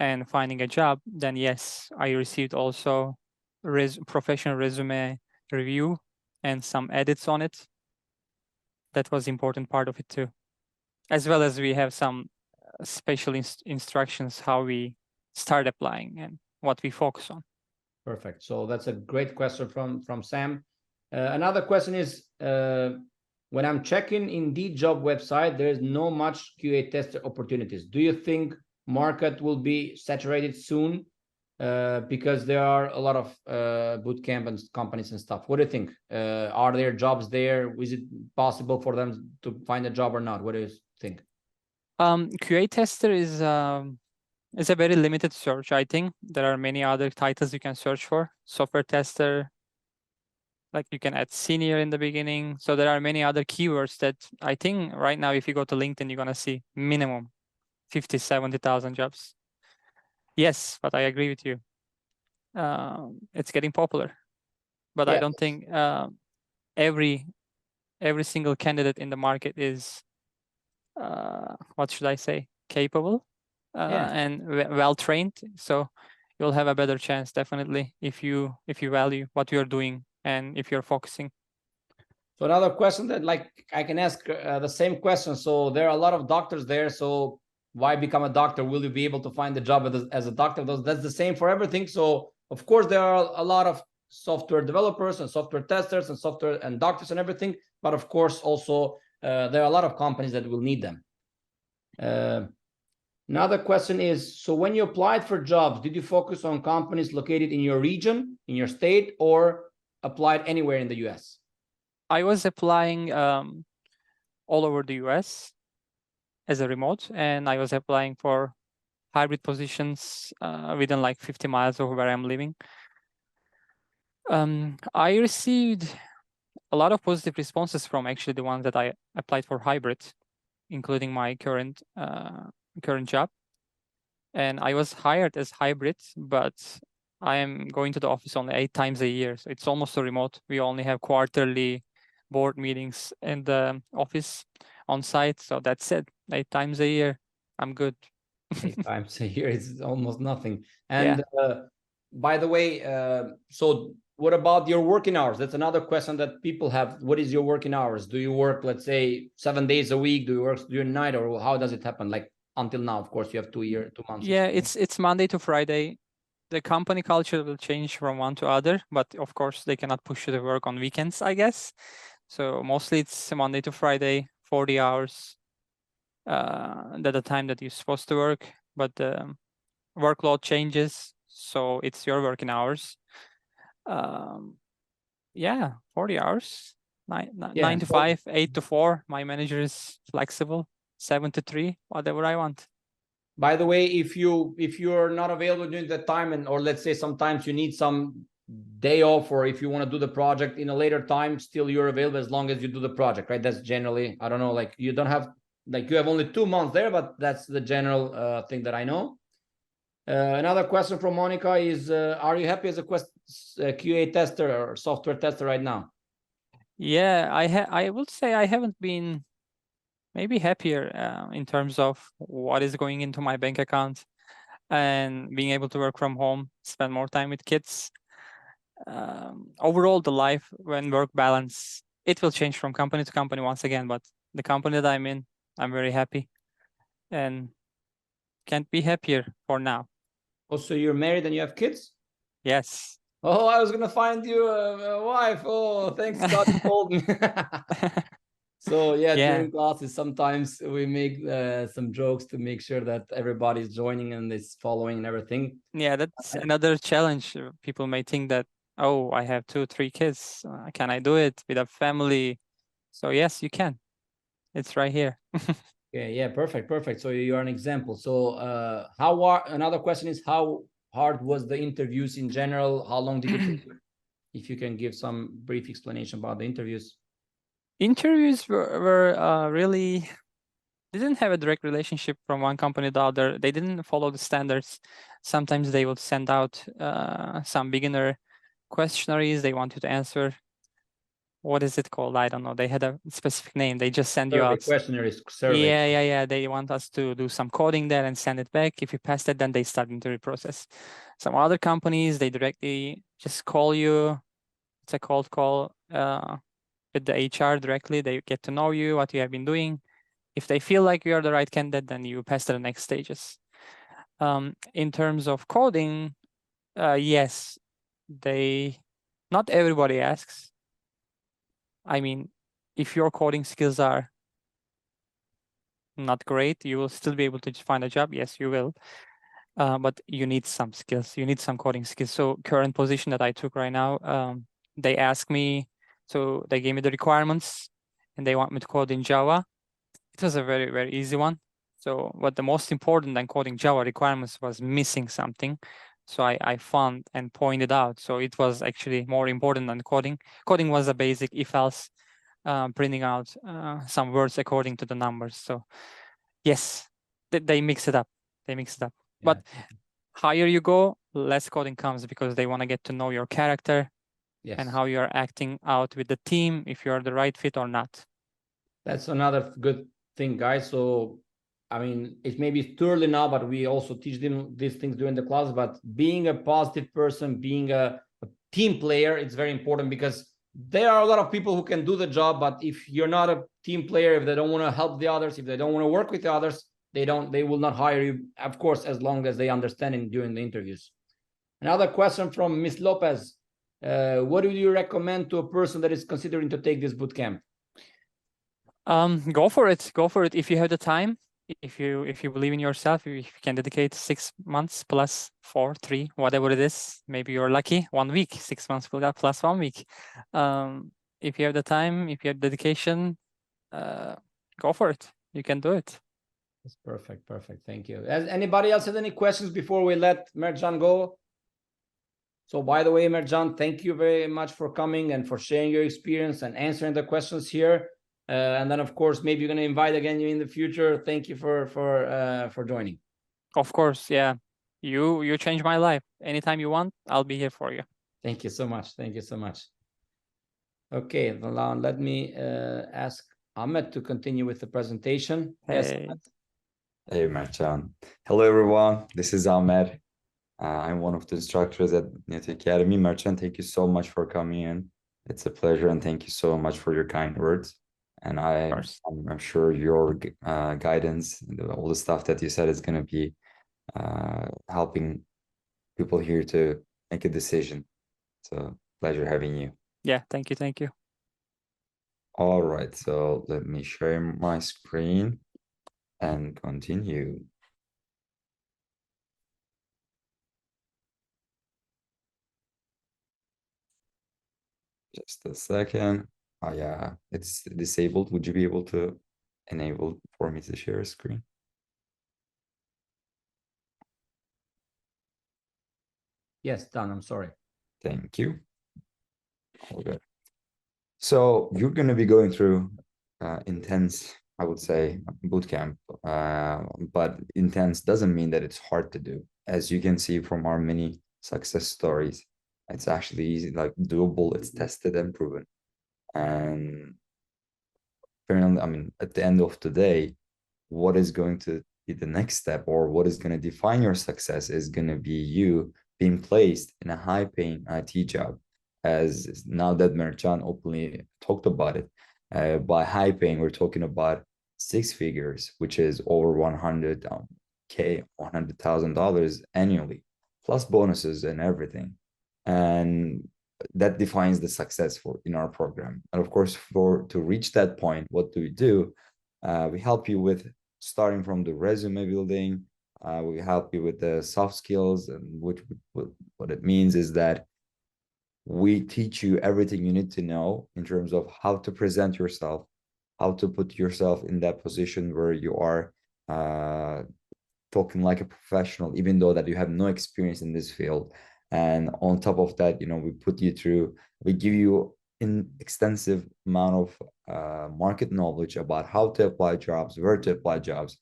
and finding a job. Then yes, I received also professional resume review and some edits on it. That was important part of it too. As well as we have some special instructions how we start applying and what we focus on. Perfect. So that's a great question from Sam. Another question is, when I'm checking Indeed job website, there is no much QA tester opportunities. Do you think market will be saturated soon? Because there are a lot of bootcamp and companies and stuff. What do you think? Are there jobs there? Is it possible for them to find a job or not? What do you think? QA tester is a very limited search. I think there are many other titles you can search for. Software tester, like you can add senior in the beginning. So there are many other keywords that I think right now, if you go to LinkedIn, you're gonna see minimum 50, 70,000 jobs. Yes, but I agree with you. It's getting popular, but I don't think every single candidate in the market is what should I say, capable and well trained. So you'll have a better chance definitely if you value what you're doing and if you're focusing. So another question that, like, I can ask the same question. So there are a lot of doctors there. So why become a doctor? Will you be able to find a job as a doctor? That's the same for everything. So of course there are a lot of software developers and software testers and software and doctors and everything. But of course also there are a lot of companies that will need them. Another question is, so when you applied for jobs, did you focus on companies located in your region, in your state, or applied anywhere in the US? I was applying all over the US as a remote, and I was applying for hybrid positions within like 50 miles of where I'm living. I received a lot of positive responses from actually the ones that I applied for hybrid, including my current job. And I was hired as hybrid, but I am going to the office only 8 times a year. So it's almost a remote. We only have quarterly board meetings in the office on site. So that's it. 8 times a year. I'm good. 8 times a year is almost nothing. And by the way, so what about your working hours? That's another question that people have. What is your working hours? Do you work, let's say, 7 days a week? Do you work during night, or how does it happen? Like until now, of course, you have 2 months. Yeah, it's Monday to Friday. The company culture will change from one to other, but of course they cannot push you to work on weekends, I guess. So mostly it's Monday to Friday, 40 hours. At the time that you're supposed to work, but the workload changes, so it's your working hours. Yeah, 40 hours, 9 to 5, 8 to 4. My manager is flexible, 7 to 3, whatever I want. By the way, if you're not available during that time, and or let's say sometimes you need some day off, or if you want to do the project in a later time, still you're available as long as you do the project, right? That's generally, I don't know, like you don't have, like you have only 2 months there, but that's the general thing that I know. Another question from Monica is, are you happy as a QA tester or software tester right now? Yeah, I would say I haven't been maybe happier in terms of what is going into my bank account and being able to work from home, spend more time with kids. Overall, the life when work balance, it will change from company to company once again, but the company that I'm in, I'm very happy and can't be happier for now. Oh, so you're married and you have kids? Yes. Oh, I was gonna find you a wife. Oh, thanks God you told me. So yeah, Yeah. during classes, sometimes we make some jokes to make sure that everybody's joining and is following and everything. Yeah, that's another challenge. People may think that, oh, I have 2, 3 kids. Can I do it with a family? So yes, you can. It's right here. Okay, yeah, perfect. So you are an example. So how are, another question is, how hard was the interviews in general? How long did it take? If you can give some brief explanation about the interviews. Interviews were really didn't have a direct relationship from one company to the other. They didn't follow the standards. Sometimes they would send out some beginner questionnaires they want you to answer. What is it called? I don't know. They had a specific name. They just send you Survey, out. questionnaires, survey. Yeah. They want us to do some coding there and send it back. If you pass that, then they start the interview process. Some other companies, they directly just call you. It's a cold call with the HR directly. They get to know you, what you have been doing. If they feel like you are the right candidate, then you pass to the next stages. In terms of coding, yes, not everybody asks. I mean, if your coding skills are not great, you will still be able to find a job. Yes, you will. But you need some skills. You need some coding skills. So current position that I took right now, they asked me, so they gave me the requirements and they want me to code in Java. It was a very, very easy one. So what the most important than coding Java requirements was missing something. So I found and pointed out. So it was actually more important than coding. Coding was a basic if else, printing out some words according to the numbers. So yes, they mix it up. They mix it up. Yeah. But higher you go, less coding comes because they want to get to know your character and how you are acting out with the team, if you are the right fit or not. That's another good thing, guys. So, I mean, it may be too early now, but we also teach them these things during the class. But being a positive person, being a team player, it's very important, because there are a lot of people who can do the job, but if you're not a team player, if they don't want to help the others, if they don't want to work with the others, they will not hire you, of course, as long as they understand it during the interviews. Another question from Miss Lopez. What do you recommend to a person that is considering to take this boot camp? Go for it. Go for it if you have the time. If you believe in yourself, if you can dedicate 6 months plus 4, 3, whatever it is. Maybe you're lucky. 1 week, 6 months plus 1 week. If you have the time, if you have dedication, go for it. You can do it. That's perfect. Thank you. Has anybody else had any questions before we let Mertjan go? So by the way, Mertjan, thank you very much for coming and for sharing your experience and answering the questions here. And then, of course, maybe you're going to invite again in the future. Thank you for joining. Of course, yeah. You changed my life. Anytime you want, I'll be here for you. Thank you so much. Okay, now let me ask Ahmed to continue with the presentation. Yes. Hey. Hey, Mertjan. Hello, everyone. This is Ahmed. I'm one of the instructors at Net Academy. Mertjan, thank you so much for coming in. It's a pleasure, and thank you so much for your kind words. And I'm sure your guidance, all the stuff that you said is going to be helping people here to make a decision. So pleasure having you. Yeah, thank you. All right, so let me share my screen and continue. Just a second. Oh yeah, it's disabled. Would you be able to enable for me to share a screen? Yes, done. I'm sorry. Thank you. All good. So you're going to be going through intense, I would say, boot camp, but intense doesn't mean that it's hard to do. As you can see from our many success stories, it's actually easy, like doable, it's tested and proven. And apparently, I mean, at the end of the day, what is going to be the next step or what is going to define your success is going to be you being placed in a high paying IT job. As now that Merchan openly talked about it, by high paying, we're talking about six figures, which is over 100K, $100,000 annually, plus bonuses and everything. And that defines the success for in our program. And of course, for to reach that point, what do we do? We help you with starting from the resume building. We help you with the soft skills, and what it means is that we teach you everything you need to know in terms of how to present yourself, how to put yourself in that position where you are talking like a professional, even though that you have no experience in this field. And on top of that, we give you an extensive amount of market knowledge about how to apply jobs, where to apply jobs.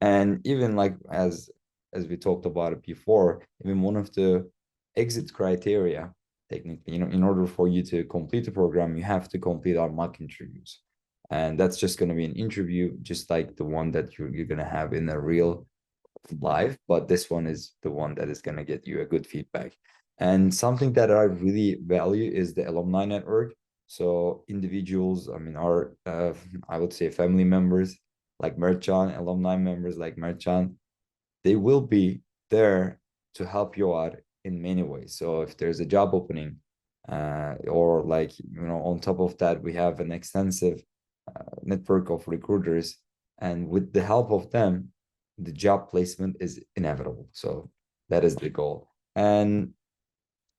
And even like as we talked about it before, even one of the exit criteria, technically, in order for you to complete the program, you have to complete our mock interviews. And that's just going to be an interview, just like the one that you're going to have in a real live, but this one is the one that is going to get you a good feedback. And something that I really value is the alumni network. So individuals, I mean, our I would say family members like Merchan, alumni members like Merchan, they will be there to help you out in many ways. So if there's a job opening, or like, on top of that, we have an extensive network of recruiters, and with the help of them, the job placement is inevitable. So that is the goal. And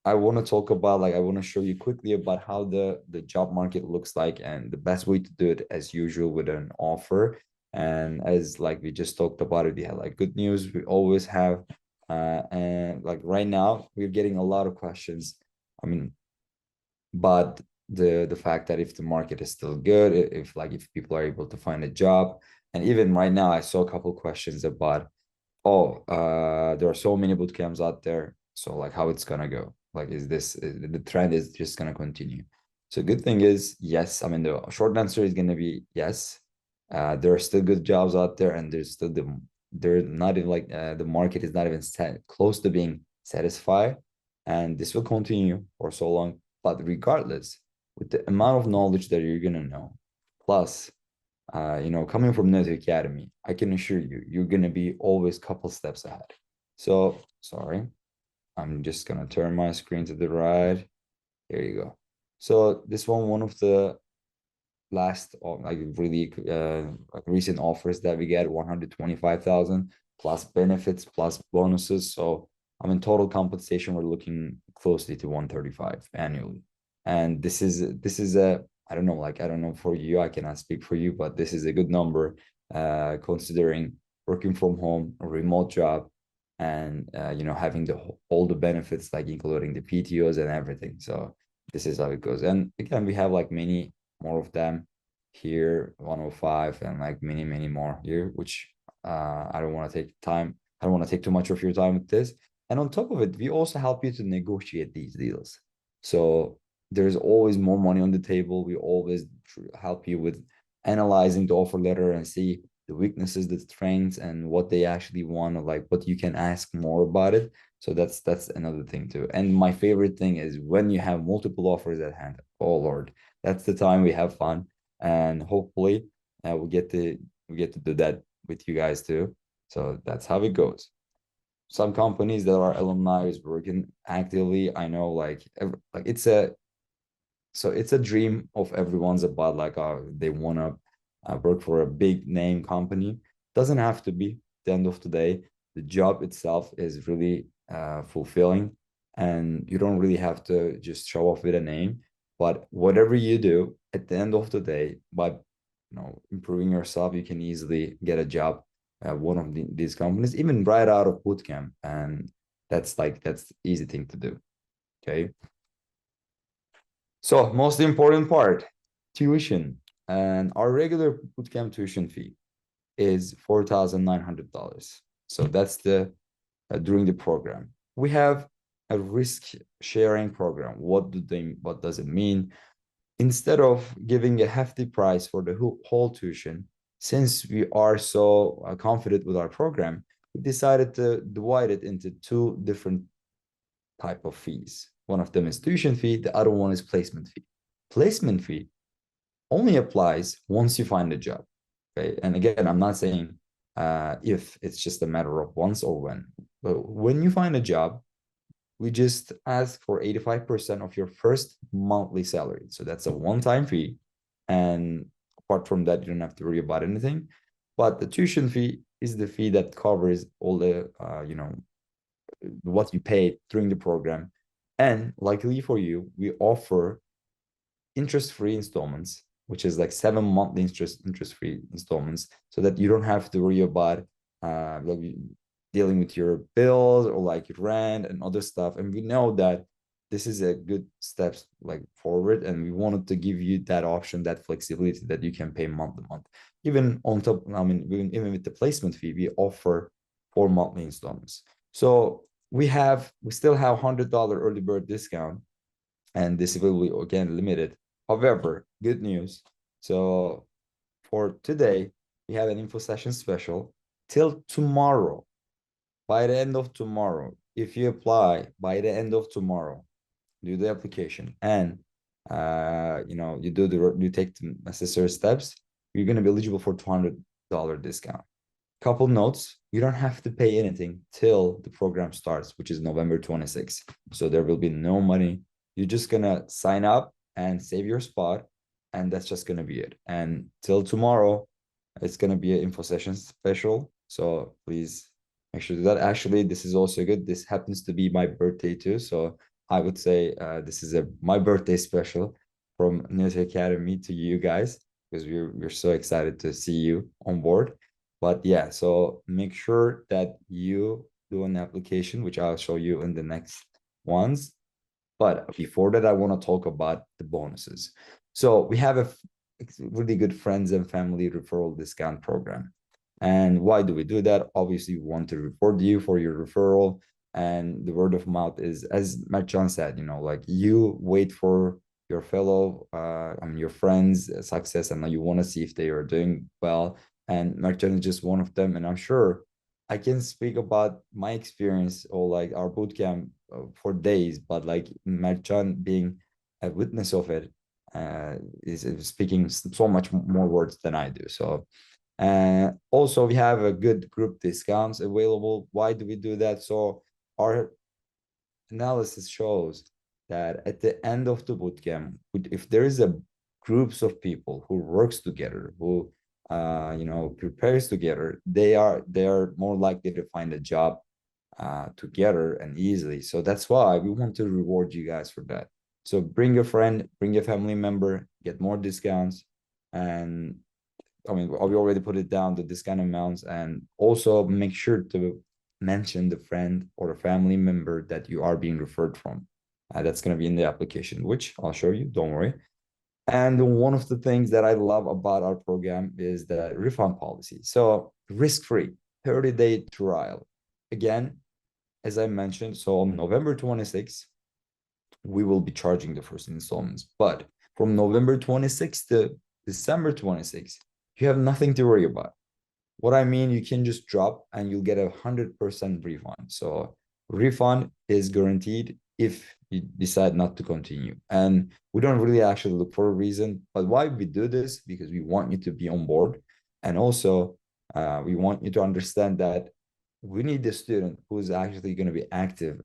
I want to talk about, like, I want to show you quickly about how the job market looks like, and the best way to do it, as usual, with an offer. And as like we just talked about it, we have like good news. We always have, and like right now, we're getting a lot of questions. I mean, but the fact that if the market is still good, if people are able to find a job, and even right now, I saw a couple questions about, there are so many boot camps out there, so like how it's gonna go, like the trend is just gonna continue. So good thing is, yes, I mean, the short answer is gonna be yes. There are still good jobs out there, and they're not even like, the market is not even close to being satisfied, and this will continue for so long. But regardless, with the amount of knowledge that you're gonna know, plus coming from Neto Academy, I can assure you, you're gonna be always a couple steps ahead. So sorry, I'm just gonna turn my screen to the right. Here you go. So this one of the last, like, really recent offers that we get, 125,000 plus benefits plus bonuses. So I mean, total compensation, we're looking closely to 135 annually. And this is a, I don't know, like, I don't know for you, I cannot speak for you, but this is a good number, considering working from home, a remote job, and having all the benefits, like including the PTOs and everything. So this is how it goes. And again, we have like many more of them here, 105, and like many more here, which I don't want to take time. I don't want to take too much of your time with this. And on top of it, we also help you to negotiate these deals. So there's always more money on the table. We always help you with analyzing the offer letter and see the weaknesses, the strengths, and what they actually want, or like what you can ask more about it. So that's another thing too. And my favorite thing is when you have multiple offers at hand. Oh Lord, that's the time we have fun, and hopefully we get to do that with you guys too. So that's how it goes. Some companies that are alumni is working actively. I know, like it's a dream of everyone's about, like, they want to work for a big name company. Doesn't have to be. At the end of the day, the job itself is really fulfilling, and you don't really have to just show off with a name. But whatever you do, at the end of the day, by improving yourself, you can easily get a job at one of these companies, even right out of bootcamp. And That's the easy thing to do. Okay. So most important part, tuition. And our regular bootcamp tuition fee is $4,900. So that's the during the program. We have a risk sharing program. What does it mean? Instead of giving a hefty price for the whole tuition, since we are so confident with our program, we decided to divide it into two different type of fees. One of them is tuition fee, the other one is placement fee. Placement fee only applies once you find a job. Okay. And again, I'm not saying if, it's just a matter of once or when. But when you find a job, we just ask for 85% of your first monthly salary. So that's a one-time fee. And apart from that, you don't have to worry about anything. But the tuition fee is the fee that covers all the, what you pay during the program. And luckily for you, we offer interest-free installments, which is like 7 monthly interest-free installments, so that you don't have to worry about like dealing with your bills or like rent and other stuff. And we know that this is a good steps like forward, and we wanted to give you that option, that flexibility that you can pay month to month. Even on top, I mean, even with the placement fee, we offer 4 monthly installments. So we still have $100 early bird discount, and this will be again limited. However, good news. So for today, we have an info session special till tomorrow. By the end of tomorrow, if you apply by the end of tomorrow, do the application, and you take the necessary steps, you're going to be eligible for $200 discount. Couple notes: you don't have to pay anything till the program starts, which is November 26th. So there will be no money. You're just gonna sign up and save your spot, and that's just gonna be it. And till tomorrow, it's gonna be an info session special. So please make sure to do that. Actually, this is also good. This happens to be my birthday too. So I would say this is my birthday special from Newt Academy to you guys, because we're so excited to see you on board. But yeah, so make sure that you do an application, which I'll show you in the next ones. But before that, I want to talk about the bonuses. So we have a really good friends and family referral discount program. And why do we do that? Obviously, we want to reward you for your referral. And the word of mouth is, as Mertcan said, like you wait for your fellow, your friends' success, and you want to see if they are doing well. And Mertcan is just one of them. And I'm sure I can speak about my experience or like our bootcamp for days, but like Mertcan being a witness of it is speaking so much more words than I do. So also we have a good group discounts available. Why do we do that? So our analysis shows that at the end of the bootcamp, if there is a groups of people who works together, who prepares together, they are more likely to find a job together and easily. So that's why we want to reward you guys for that. So bring a friend, bring a family member, get more discounts. And I mean, we already put it down, the discount amounts, and also make sure to mention the friend or a family member that you are being referred from. That's going to be in the application, which I'll show you, don't worry. And one of the things that I love about our program is the refund policy. So risk-free, 30-day trial. Again, as I mentioned, so on November 26th, we will be charging the first installments. But from November 26th to December 26th, you have nothing to worry about. What I mean, you can just drop and you'll get 100% refund. So refund is guaranteed if you decide not to continue. And we don't really actually look for a reason, but why we do this, because we want you to be on board. And also we want you to understand that we need a student who's actually going to be active,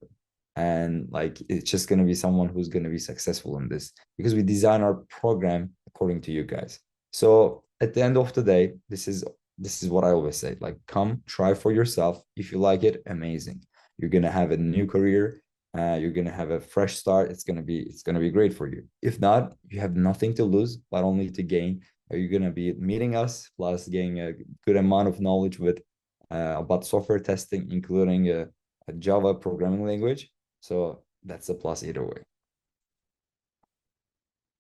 and like it's just going to be someone who's going to be successful in this, because we design our program according to you guys. So at the end of the day, this is what I always say, like, come try for yourself. If you like it, amazing, you're going to have a new career, you're going to have a fresh start. It's going to be great for you. If not, you have nothing to lose but only to gain. You're going to be meeting us, plus gaining a good amount of knowledge with about software testing, including a Java programming language. So that's a plus either way.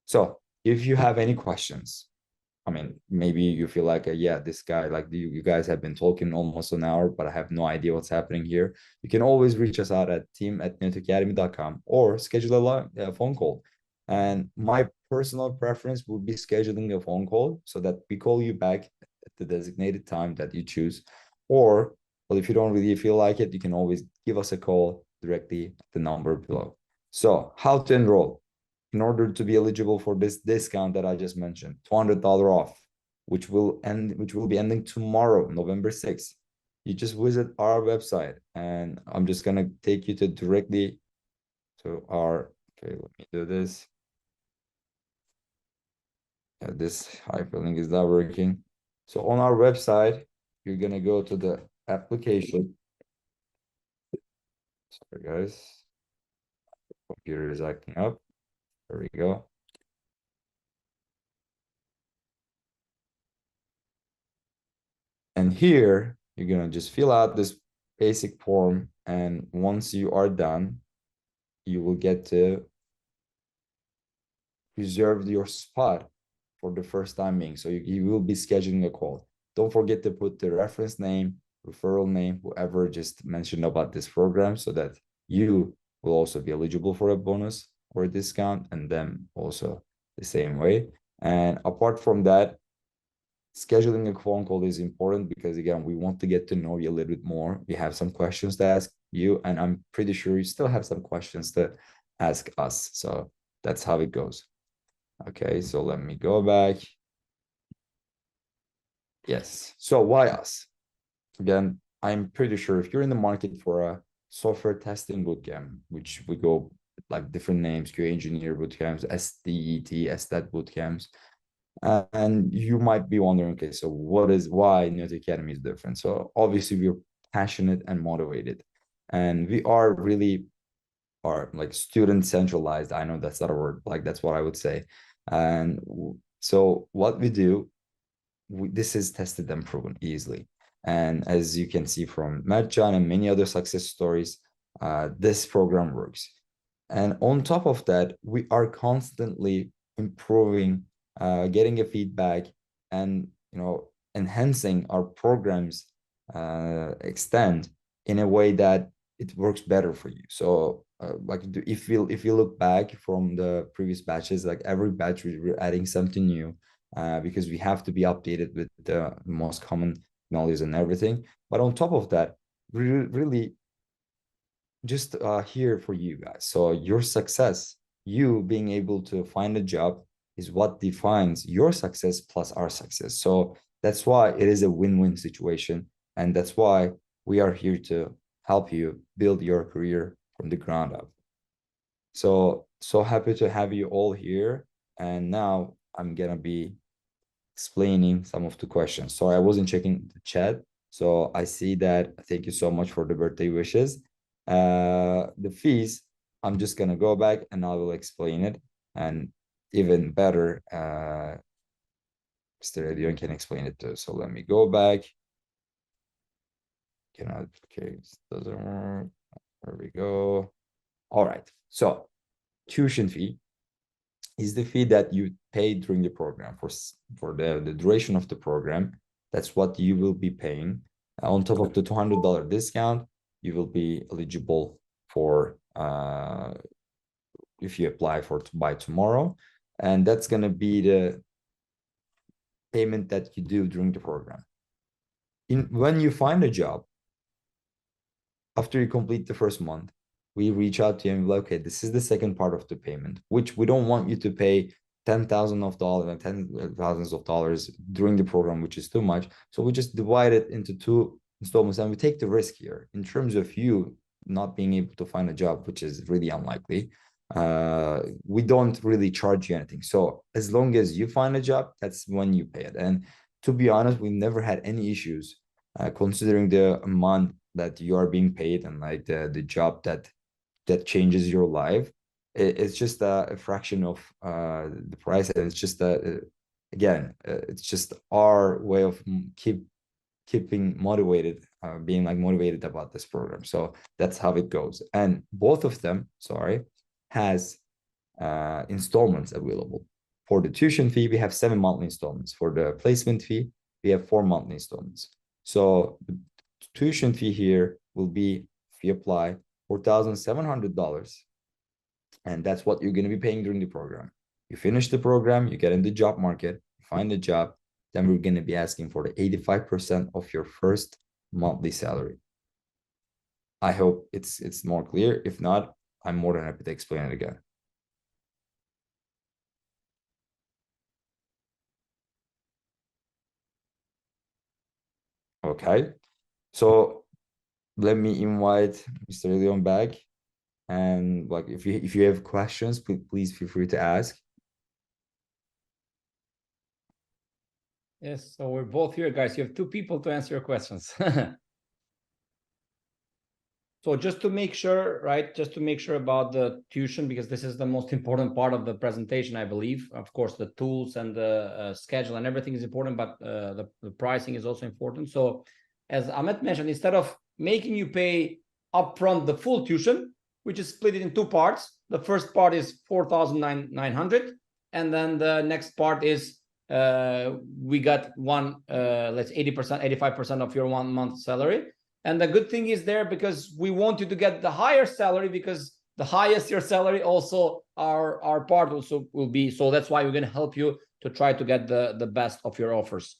So if you have any questions, I mean, maybe you feel like, yeah, this guy, like you guys have been talking almost an hour, but I have no idea what's happening here. You can always reach us out at team@netacademy.com or schedule a phone call. And my personal preference would be scheduling a phone call so that we call you back at the designated time that you choose. Or, well, if you don't really feel like it, you can always give us a call directly at the number below. So how to enroll? In order to be eligible for this discount that I just mentioned, $200 off, which will be ending tomorrow, November 6th. You just visit our website, and I'm just gonna take you to directly to our, okay, let me do this. Yeah, this hyperlink is not working. So on our website, you're gonna go to the application. Sorry, guys. Computer is acting up. There we go. And here, you're gonna just fill out this basic form. And once you are done, you will get to reserve your spot for the first time being. So you will be scheduling a call. Don't forget to put the reference name, referral name, whoever just mentioned about this program, so that you will also be eligible for a bonus or a discount, and them also the same way. And apart from that, scheduling a phone call is important because, again, we want to get to know you a little bit more. We have some questions to ask you, and I'm pretty sure you still have some questions to ask us. So that's how it goes. Okay, so let me go back. Yes, so why us? Again, I'm pretty sure if you're in the market for a software testing bootcamp, which we go like different names, QA engineer bootcamps, SDET, STAT bootcamps, and you might be wondering, okay, so why Neo Academy is different? So obviously we're passionate and motivated, and we are really are like student centralized. I know that's not a word, like that's what I would say. And so what we do, this is tested and proven easily. And as you can see from Mertcan and many other success stories, this program works. And on top of that, we are constantly improving, getting a feedback, and enhancing our programs extend in a way that it works better for you. So like if you look back from the previous batches, like every batch we're adding something new, because we have to be updated with the most common knowledge and everything. But on top of that, we really just here for you guys. So your success, you being able to find a job, is what defines your success plus our success. So that's why it is a win-win situation. And that's why we are here to help you build your career from the ground up. So happy to have you all here. And now I'm gonna be explaining some of the questions. So I wasn't checking the chat. So I see that. Thank you so much for the birthday wishes. The fees, I'm just gonna go back and I will explain it. And even better, Mr. Edion can explain it too. So let me go back. Okay, doesn't work. There we go. All right. So tuition fee is the fee that you pay during the program for the duration of the program. That's what you will be paying. On top of the $200 discount, you will be eligible for if you apply by tomorrow, and that's going to be the payment that you do during the program. When you find a job, after you complete the first month, we reach out to you and be like, okay, this is the second part of the payment, which we don't want you to pay $10,000 during the program, which is too much. So we just divide it into 2 installments, and we take the risk here in terms of you not being able to find a job, which is really unlikely. We don't really charge you anything. So as long as you find a job, that's when you pay it. And to be honest, we never had any issues considering the amount that you are being paid, and like the job that changes your life. It's just a fraction of the price, and it's just again, it's just our way of keeping motivated, being like motivated about this program. So that's how it goes. And both of them, sorry, has installments available. For the tuition fee, we have 7 monthly installments. For the placement fee, we have 4 monthly installments. So the tuition fee here will be, if you apply, $4,700. And that's what you're going to be paying during the program. You finish the program, you get in the job market, find a job, then we're going to be asking for the 85% of your first monthly salary. I hope it's more clear. If not, I'm more than happy to explain it again. Okay, so let me invite Mr. Leon back, and like if you have questions, please feel free to ask. Yes, so we're both here, guys. You have 2 people to answer your questions. So just to make sure, right, just to make sure about the tuition, because this is the most important part of the presentation, I believe. Of course, the tools and the schedule and everything is important, but the pricing is also important. So as Ahmet mentioned, instead of making you pay upfront the full tuition, which is split in 2 parts, the first part is 4,900, and then the next part is we got let's 80%, 85% of your 1 month salary. And the good thing is there, because we want you to get the higher salary, because the highest your salary, also our part also will be. So that's why we're going to help you to try to get the best of your offers.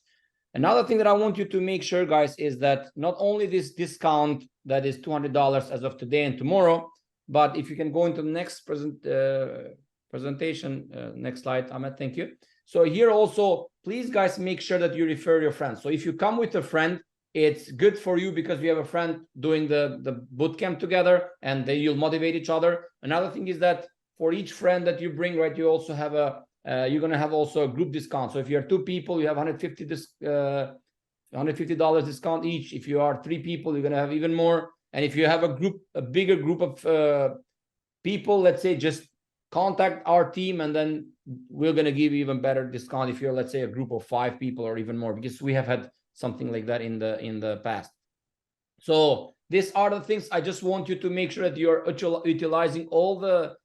Another thing that I want you to make sure, guys, is that not only this discount that is $200 as of today and tomorrow, but if you can go into the next presentation, next slide, Ahmet, thank you. So here also, please, guys, make sure that you refer your friends. So if you come with a friend, it's good for you because we have a friend doing the bootcamp together, and you'll motivate each other. Another thing is that for each friend that you bring, right, you also have you're going to have also a group discount. So if you're 2 people, you have $150 discount each. If you are 3 people, you're going to have even more. And if you have a bigger group of people, let's say, just contact our team, and then we're going to give you even better discount if you're, let's say, a group of 5 people or even more, because we have had something like that in the past. So these are the things I just want you to make sure that you're utilizing all the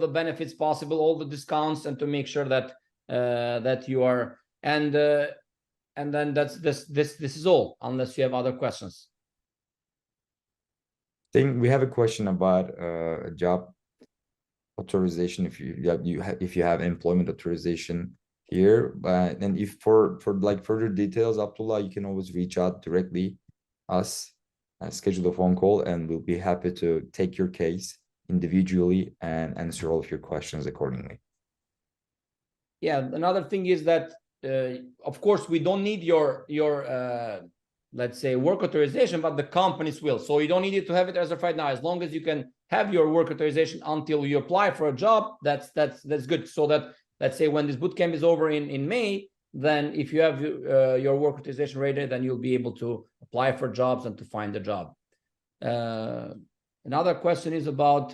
benefits possible, all the discounts, and to make sure that that you are, and then this is all, unless you have other questions. I think we have a question about a job authorization. If you have employment authorization here, and if for like further details, Abdullah, you can always reach out directly us, schedule a phone call, and we'll be happy to take your case individually and answer all of your questions accordingly. Yeah, another thing is that of course we don't need your let's say work authorization, but the companies will. So you don't need it to have it as of right now. As long as you can have your work authorization until you apply for a job, that's good. So that, let's say, when this bootcamp is over in May, then if you have your work authorization ready, then you'll be able to apply for jobs and to find a job. Another question is about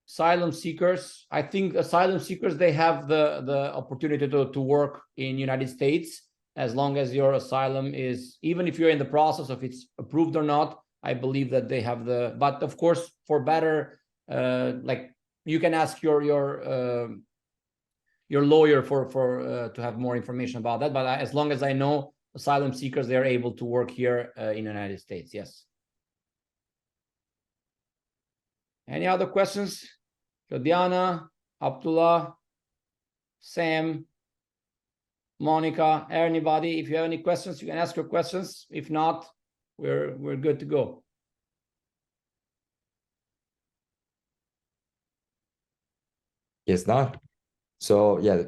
asylum seekers. I think asylum seekers, they have the opportunity to work in United States, as long as your asylum is, even if you're in the process of it's approved or not. I believe that they have but of course, for better, like, you can ask your lawyer for to have more information about that. But as long as I know, asylum seekers, they're able to work here in the United States. Yes. Any other questions? Diana, Abdullah, Sam, Monica, anybody? If you have any questions, you can ask your questions. If not, we're good to go. Yes, not. So yeah,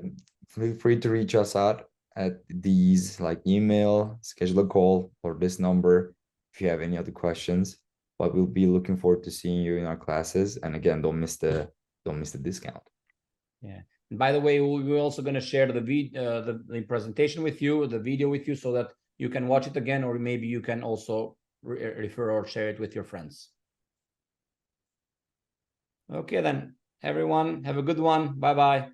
feel free to reach us out at these, like, email, schedule a call, or this number if you have any other questions. But we'll be looking forward to seeing you in our classes. And again, don't miss the discount. Yeah. And by the way, we're also going to share the presentation with you, the video with you, so that you can watch it again, or maybe you can also refer or share it with your friends. Okay, then, everyone, have a good one. Bye-bye.